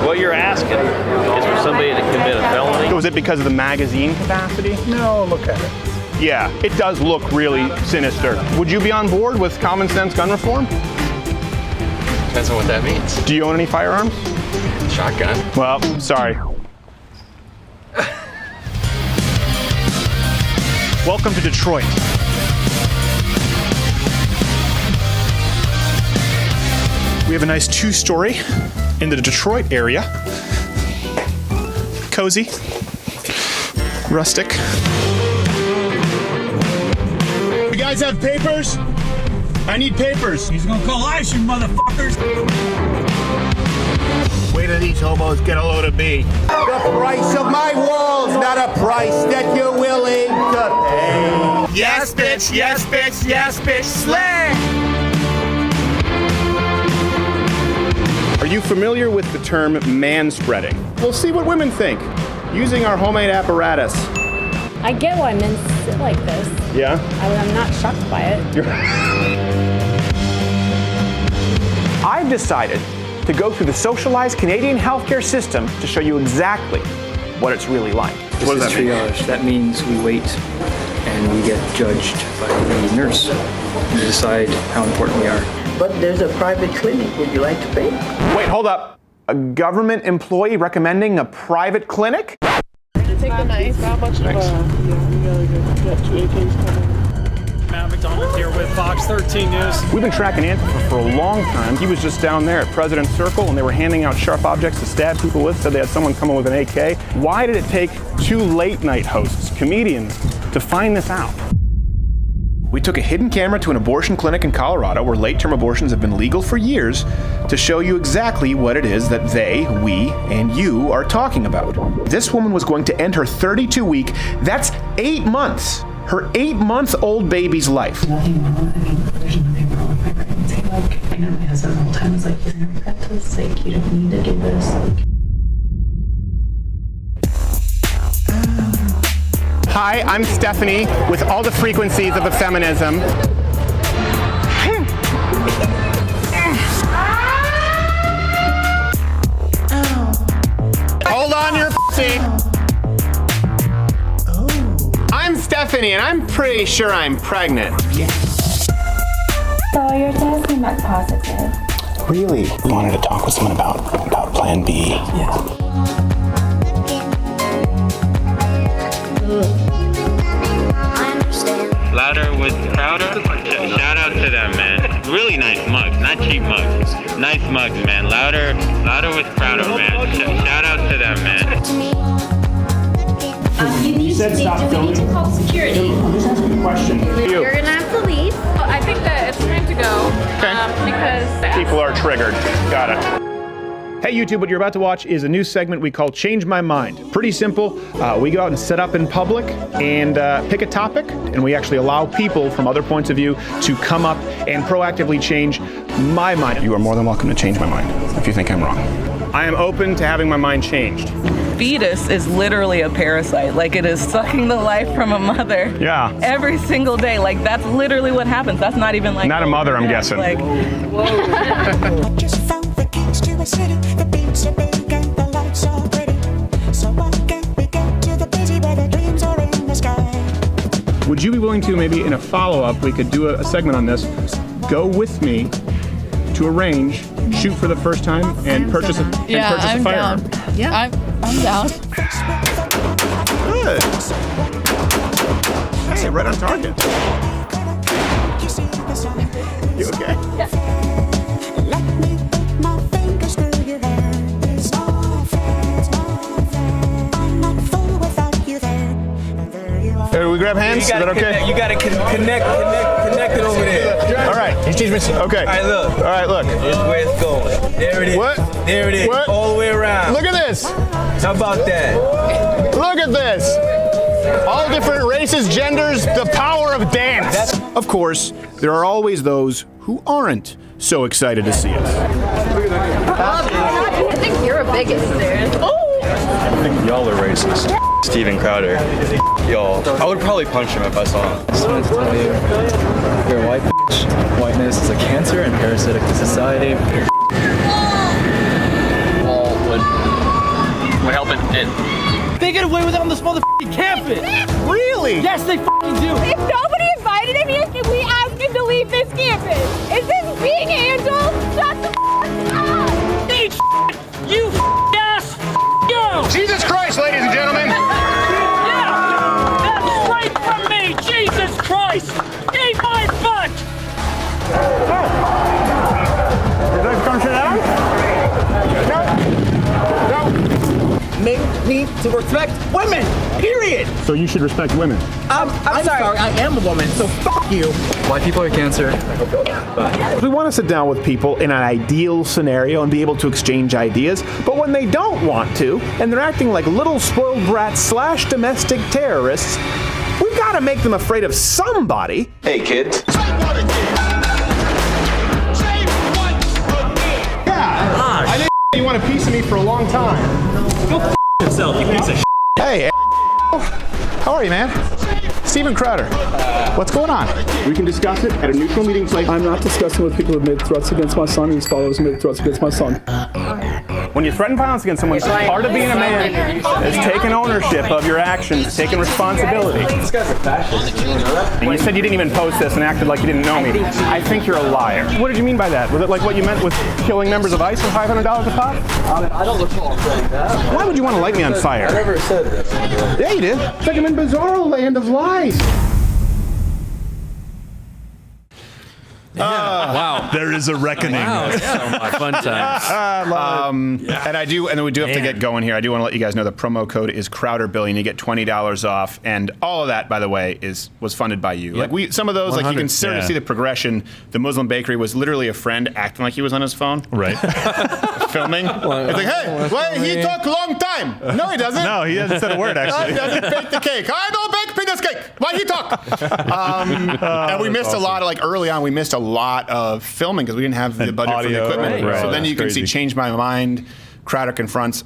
What you're asking is for somebody to commit a felony. Was it because of the magazine capacity? No, look at it. Yeah, it does look really sinister. Would you be on board with common sense gun reform? Depends on what that means. Do you own any firearms? Shotgun. Well, sorry. Welcome to Detroit. We have a nice 2-story in the Detroit area. Cozy, rustic. You guys have papers? I need papers. He's gonna call ICE, you motherfuckers. Wait till these hobos get a load of me. The price of my walls, not a price that you're willing to pay. Yes, bitch, yes, bitch, yes, bitch, slay! Are you familiar with the term manspreading? We'll see what women think using our homemade apparatus. I get why men sit like this. Yeah? I'm not shocked by it. I've decided to go through the socialized Canadian healthcare system to show you exactly what it's really like. This is triage. That means we wait and we get judged by the nurse and decide how important we are. But there's a private clinic. Would you like to pay? Wait, hold up. A government employee recommending a private clinic? Take the knife. How much? Thanks. We got 2 AKs coming. Matt McDonald here with Fox 13 News. We've been tracking Antifa for a long time. He was just down there at President's Circle and they were handing out sharp objects to stab people with, said they had someone coming with an AK. Why did it take 2 late night hosts, comedians, to find this out? We took a hidden camera to an abortion clinic in Colorado where late-term abortions have been legal for years to show you exactly what it is that they, we, and you are talking about. This woman was going to end her 32-week, that's 8 months, her 8-month-old baby's life. Nothing wrong. I mean, there's nothing wrong with my pregnancy. Like, I know my husband the whole time was like, you're gonna regret this. Like, you don't need to do this. Like. Hi, I'm Stephanie with all the frequencies of a feminism. Lucy. I'm Stephanie, and I'm pretty sure I'm pregnant. So your test came back positive. Really? We wanted to talk with someone about Plan B. Yeah. Louder with Crowder. Shout out to them, man. Really nice mugs, not cheap mugs. Nice mugs, man. Louder with Crowder, man. Shout out to them, man. You said stop filming. You need to call security. I'm just asking a question. You're gonna have to leave. I think that it's time to go. Because people are triggered. Got it. Hey YouTube, what you're about to watch is a new segment we call Change My Mind. Pretty simple. We go out and set up in public and pick a topic, and we actually allow people from other points of view to come up and proactively change my mind. You are more than welcome to change my mind if you think I'm wrong. I am open to having my mind changed. Fetus is literally a parasite. Like, it is sucking the life from a mother. Yeah. Every single day. Like, that's literally what happens. That's not even like... Not a mother, I'm guessing. Like, whoa. To a city, the beats are big and the lights are pretty. So why can't we go to the busy where the dreams are in the sky? Would you be willing to, maybe in a follow-up, we could do a segment on this, go with me to a range, shoot for the first time, and purchase a firearm? Down. Yeah, I'm down. Good. Hey, right on target. You okay? Yeah. Let me put my fingers through your hair. It's all fair, it's all fair. I'm not full without you there. And there you are. Hey, do we grab hands? Is that okay? You gotta connect it over there. All right, he's teaching me. Okay. All right, look. This is where it's going. There it is. What? There it is. What? All the way around. Look at this. How about that? Look at this. All different races, genders, the power of dance. Of course, there are always those who aren't so excited to see us. I think you're a biggest, dude. Oh! I think y'all are racist. Steven Crowder. Y'all. I would probably punch him if I saw him. I just wanted to tell you, you're a white bitch. Whiteness is a cancer and parasitic to society. Wall would help it. They get away with it on this motherfucking campus. Really? Yes, they fucking do. If nobody invited him here, can we ask him to leave this campus? Is this being handled? Shut the up! Eat you ass you! Jesus Christ, ladies and gentlemen! Yeah! That's straight from me! Jesus Christ! Eat my butt! Would you like to come sit down? No. Make me to respect women, period! So you should respect women. I'm sorry, I am a woman, so fuck you! White people are cancer. We want to sit down with people in an ideal scenario and be able to exchange ideas, but when they don't want to, and they're acting like little spoiled brats / domestic terrorists, we've got to make them afraid of somebody. Hey, kids. Yeah, I think you want a piece of me for a long time. Go f yourself, you piece of shit. Hey, how are you, man? Steven Crowder. What's going on? We can discuss it at a neutral meeting place. I'm not discussing with people who have made threats against my son and his followers made threats against my son. When you threaten violence against someone, part of being a man is taking ownership of your actions, taking responsibility. This guy's a fascist. And you said you didn't even post this and acted like you didn't know me. I think you're a liar. What did you mean by that? Was it like what you meant with killing members of ICE for $500 a pop? I don't recall saying that. Why would you want to light me on fire? I never said that. Yeah, you did. It's like I'm in bizarro land of lies. Wow, there is a reckoning. Wow, my fun times. And we do have to get going here. I do want to let you guys know the promo code is CrowderBillion. You get $20 off, and all of that, by the way, was funded by you. Yep. Like some of those, like you can sort of yeah. see the progression. The Muslim bakery was literally a friend acting like he was on his phone, Right. filming. It's like, hey, wait, he took a long time. No, he doesn't. No, he hasn't said a word, actually. He doesn't bake the cake. I don't bake penis cake. Why he talk? And we missed a lot of, like, early on, we missed a lot of filming because we didn't have the budget for the audio, equipment. right. So then you can Crazy. see Change My Mind, Crowder Confronts.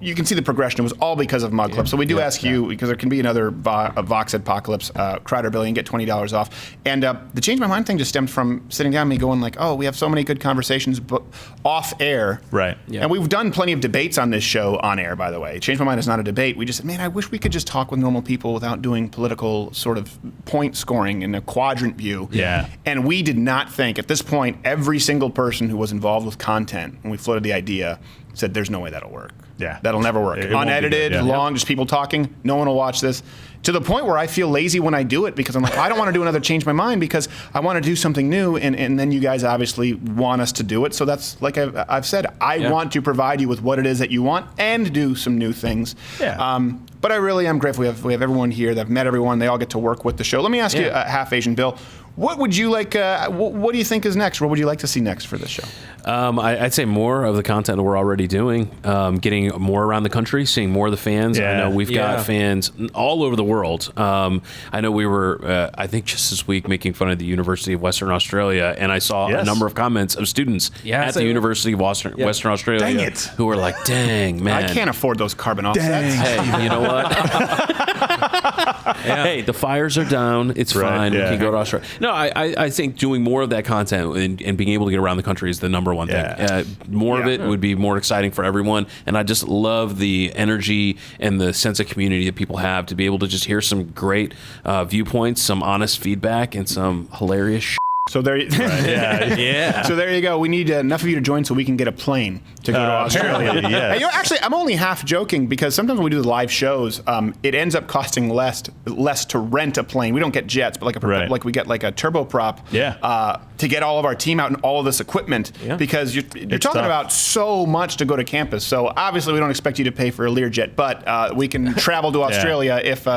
you can see the progression. It was all because of Mug Club. So we do ask you, because there can be another Vox Apocalypse, Crowder Billion, get $20 off. And the Change My Mind thing just stemmed from sitting down and me going like, oh, we have so many good conversations off air. Right. Yeah. And we've done plenty of debates on this show on air, by the way. Change My Mind is not a debate. We just said, man, I wish we could just talk with normal people without doing political sort of point scoring in a quadrant view. Yeah. And we did not think, at this point, every single person who was involved with content, when we floated the idea, said there's no way that'll work. Yeah. That'll never work. It won't be Unedited, good, yeah. long, just people talking. No one will watch this. To the point where I feel lazy when I do it because I'm like, I don't want to do another Change My Mind because I want to do something new. And then you guys obviously want us to do it. So that's like I've said, I want to provide you with what it is that you want and do some new things. Yeah. But I really am grateful. We have everyone here. They've met everyone. They all get to work with the show. Let me ask you, Half Asian Bill, what would you like? What do you think is next? What would you like to see next for this show? I'd say more of the content that we're already doing, getting more around the country, seeing more of the fans. I know we've got fans all over the world. I know we were, I think just this week, making fun of the University of Western Australia, and I saw a number of comments of students at the University of Western Australia who were like, dang, man. I can't afford those carbon offsets. Hey, you know what? Hey, the fires are down. It's fine. We can go to Australia. No, I think doing more of that content and being able to get around the country is the number one thing. More of it would be more exciting for everyone. And I just love the energy and the sense of community that people have to be able to just hear some great viewpoints, some honest feedback, and some hilarious shit. So there, So there you go. We need enough of you to join so we can get a plane to go to Australia. Yes. Hey, actually, I'm only half joking because sometimes when we do the live shows, it ends up costing less to rent a plane. We don't get jets, but like we get like a turboprop to get all of our team out and all of this equipment because you're talking tough. about so much to go to campus. So obviously, we don't expect you to pay for a Learjet, but we can travel to Australia if.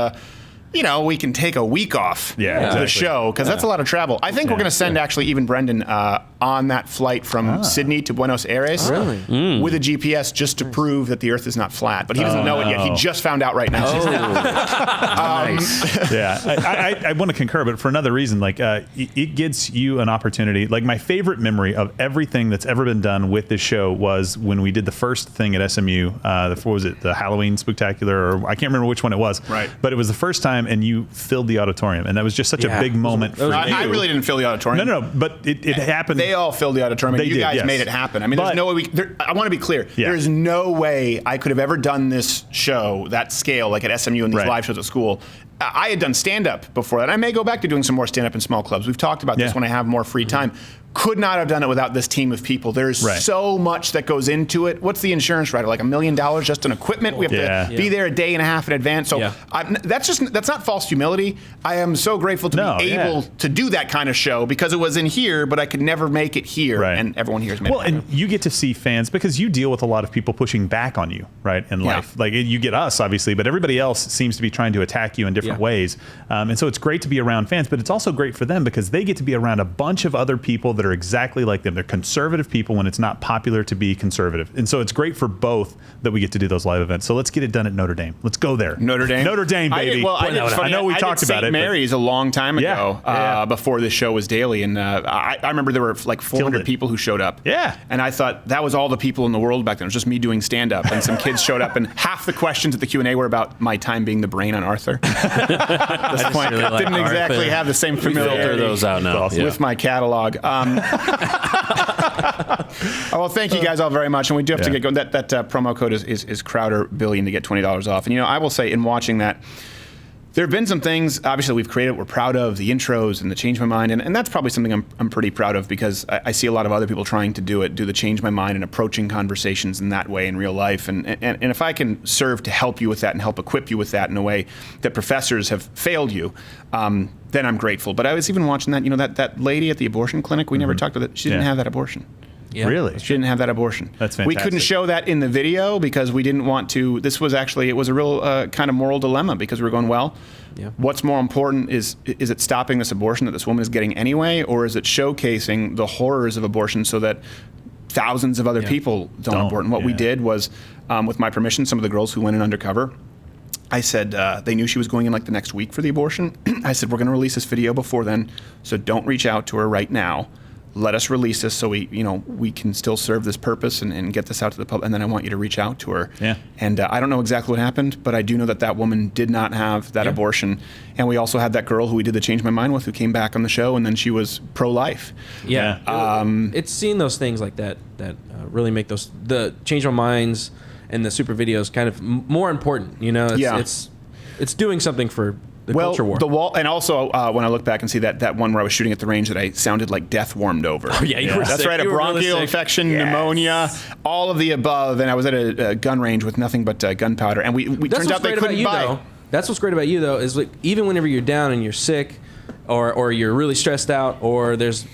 We can take a week off to the show because that's a lot of travel. I think we're going to send actually even Brendan on that flight from Sydney to Buenos Aires with a GPS just to prove that the Earth is not flat. But he doesn't know it yet. He just found out right now. Nice. I want to concur, but for another reason, like it gives you an opportunity. Like my favorite memory of everything that's ever been done with this show was when we did the first thing at SMU. What was it? The Halloween Spectacular, or I can't remember which one it was. Right. But it was the first time, and you filled the auditorium, and that was just such a big moment for you. I really didn't fill the auditorium. No, but it happened. They all filled the auditorium, and They you did, guys yes. made it happen. I mean, there's no way I want to be clear. There is no way I could have ever done this show, that scale, like at SMU and these live shows at school. I had done stand-up before that. I may go back to doing some more stand-up in small clubs. We've talked about this when I have more free time. Could not have done it without this team of people. There's so much that goes into it. What's the insurance rider? Like $1 million just on equipment? We have to be there a day and a half in advance. So that's not false humility. I am so grateful to be able to do that kind of show because it was in here, but I could never make it here. And everyone here has made it happen. And you get to see fans because you deal with a lot of people pushing back on you, right, in life. Like you get us, obviously, but everybody else seems to be trying to attack you in different ways. And so it's great to be around fans, but it's also great for them because they get to be around a bunch of other people that are exactly like them. They're conservative people when it's not popular to be conservative. And so it's great for both that we get to do those live events. So let's get it done at Notre Dame. Let's go there. Notre Dame, baby. I know we talked about it. St. Mary's a long time ago before this show was daily. And I remember there were like 400 people who showed up. Yeah. And I thought that was all the people in the world back then. It was just me doing stand-up. And some kids showed up. And half the questions at the Q&A were about my time being the brain on Arthur. At this point, really like didn't exactly Arthur. have the same familiarity. Filter those out now. With my catalog. Well, thank you guys all very much, and we do have to get going. That promo code is Crowder Billion to get $20 off. And I will say, in watching that, there have been some things, obviously, we've created, we're proud of, the intros and the Change My Mind, and that's probably something I'm pretty proud of because I see a lot of other people trying to do the Change My Mind and approaching conversations in that way in real life. And if I can serve to help you with that and help equip you with that in a way that professors have failed you, then I'm grateful. But I was even watching that, that lady at the abortion clinic, we never talked about it, she didn't have that abortion. Yeah. Really? She didn't have that abortion. That's fantastic. We couldn't show that in the video because we didn't want to. It was a real kind of moral dilemma because we were going, what's more important? Is it stopping this abortion that this woman is getting anyway, or is it showcasing the horrors of abortion so that thousands of other people don't abort? And what we did was, with my permission, some of the girls who went in undercover, I said, they knew she was going in like the next week for the abortion. I said, we're going to release this video before then, so don't reach out to her right now. let us release this so we can still serve this purpose and get this out to the public. And then I want you to reach out to her. Yeah. And I don't know exactly what happened, but I do know that woman did not have that abortion. And we also had that girl who we did the Change My Mind with, who came back on the show, and then she was pro-life. Yeah. It's seeing those things like that really make the Change My Minds and the super videos kind of more important. It's doing something for the culture war. The wall, and also when I look back and see that one where I was shooting at the range that I sounded like death warmed over. Oh yeah, you were That's sick. right, a You were really bronchial sick. infection, Yes. pneumonia, all of the above, and I was at a gun range with nothing but gunpowder, and we turned out they couldn't buy. That's what's great about you, though, is like even whenever you're down and you're sick, or you're really stressed out, or there's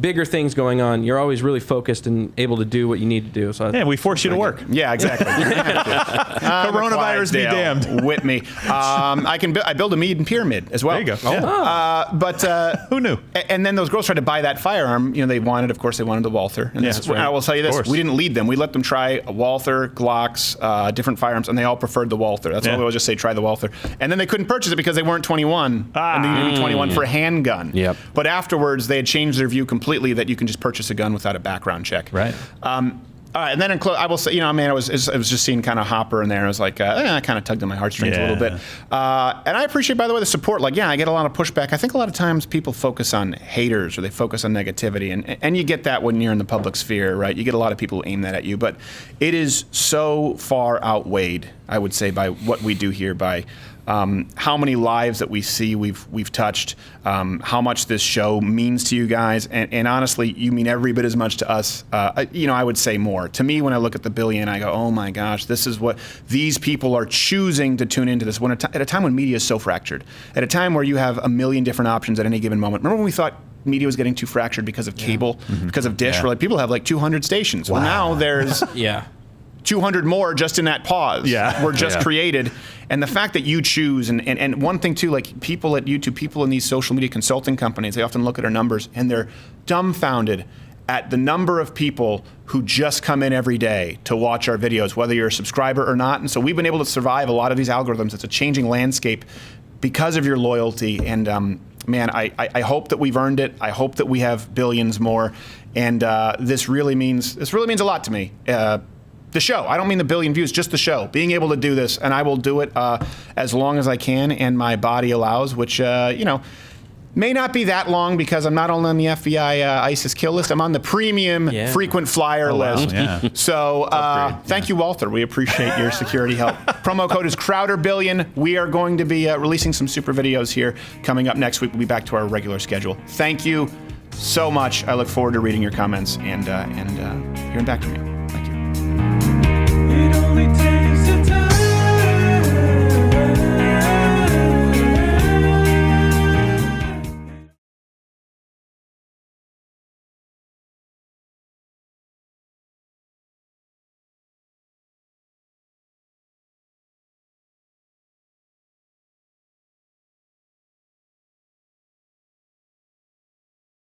bigger things going on, you're always really focused and able to do what you need to do. So we force you to work. Yeah, exactly. Coronavirus be damned. Whip me. I build a mead pyramid as well. There you go. But who knew? And then those girls tried to buy that firearm. They wanted the Walther. And that's right. I will tell you Of this: course. we didn't lead them. We let them try a Walther, Glocks, different firearms, and they all preferred the Walther. That's why we always just say try the Walther. And then they couldn't purchase it because they weren't 21, and they needed to be 21 for a handgun. Yep. But afterwards, they had changed their view completely that you can just purchase a gun without a background check. Right. All right, and then I will say, I was just seeing kind of Hopper in there. I was like, I kind of tugged on my heartstrings a little bit. And I appreciate, by the way, the support. I get a lot of pushback. I think a lot of times people focus on haters or they focus on negativity, and you get that when you're in the public sphere, right? You get a lot of people who aim that at you, but it is so far outweighed, I would say, by what we do here, by how many lives that we see we've touched, how much this show means to you guys, and honestly, you mean every bit as much to us. I would say more. To me, when I look at the billion, I go, oh my gosh, this is what these people are choosing to tune into this. At a time when media is so fractured, at a time where you have a million different options at any given moment. Remember when we thought media was getting too fractured because of cable, because of dish? Where people have 200 stations. Wow. Well, now there's 200 more just in that pause. Were just created. And the fact that you choose, and one thing too, people at YouTube, people in these social media consulting companies, they often look at our numbers and they're dumbfounded at the number of people who just come in every day to watch our videos, whether you're a subscriber or not. And so we've been able to survive a lot of these algorithms. It's a changing landscape because of your loyalty. And man, I hope that we've earned it. I hope that we have billions more. And this really means a lot to me. The show. I don't mean the billion views, just the show. Being able to do this, and I will do it as long as I can and my body allows, which, may not be that long because I'm not only on the FBI ISIS kill list, I'm on the premium frequent flyer list. Yeah. So thank you, Walter. We appreciate your security help. Promo code is CROWDERBILLION. We are going to be releasing some super videos here coming up next week. We'll be back to our regular schedule. Thank you so much. I look forward to reading your comments and hearing back from you.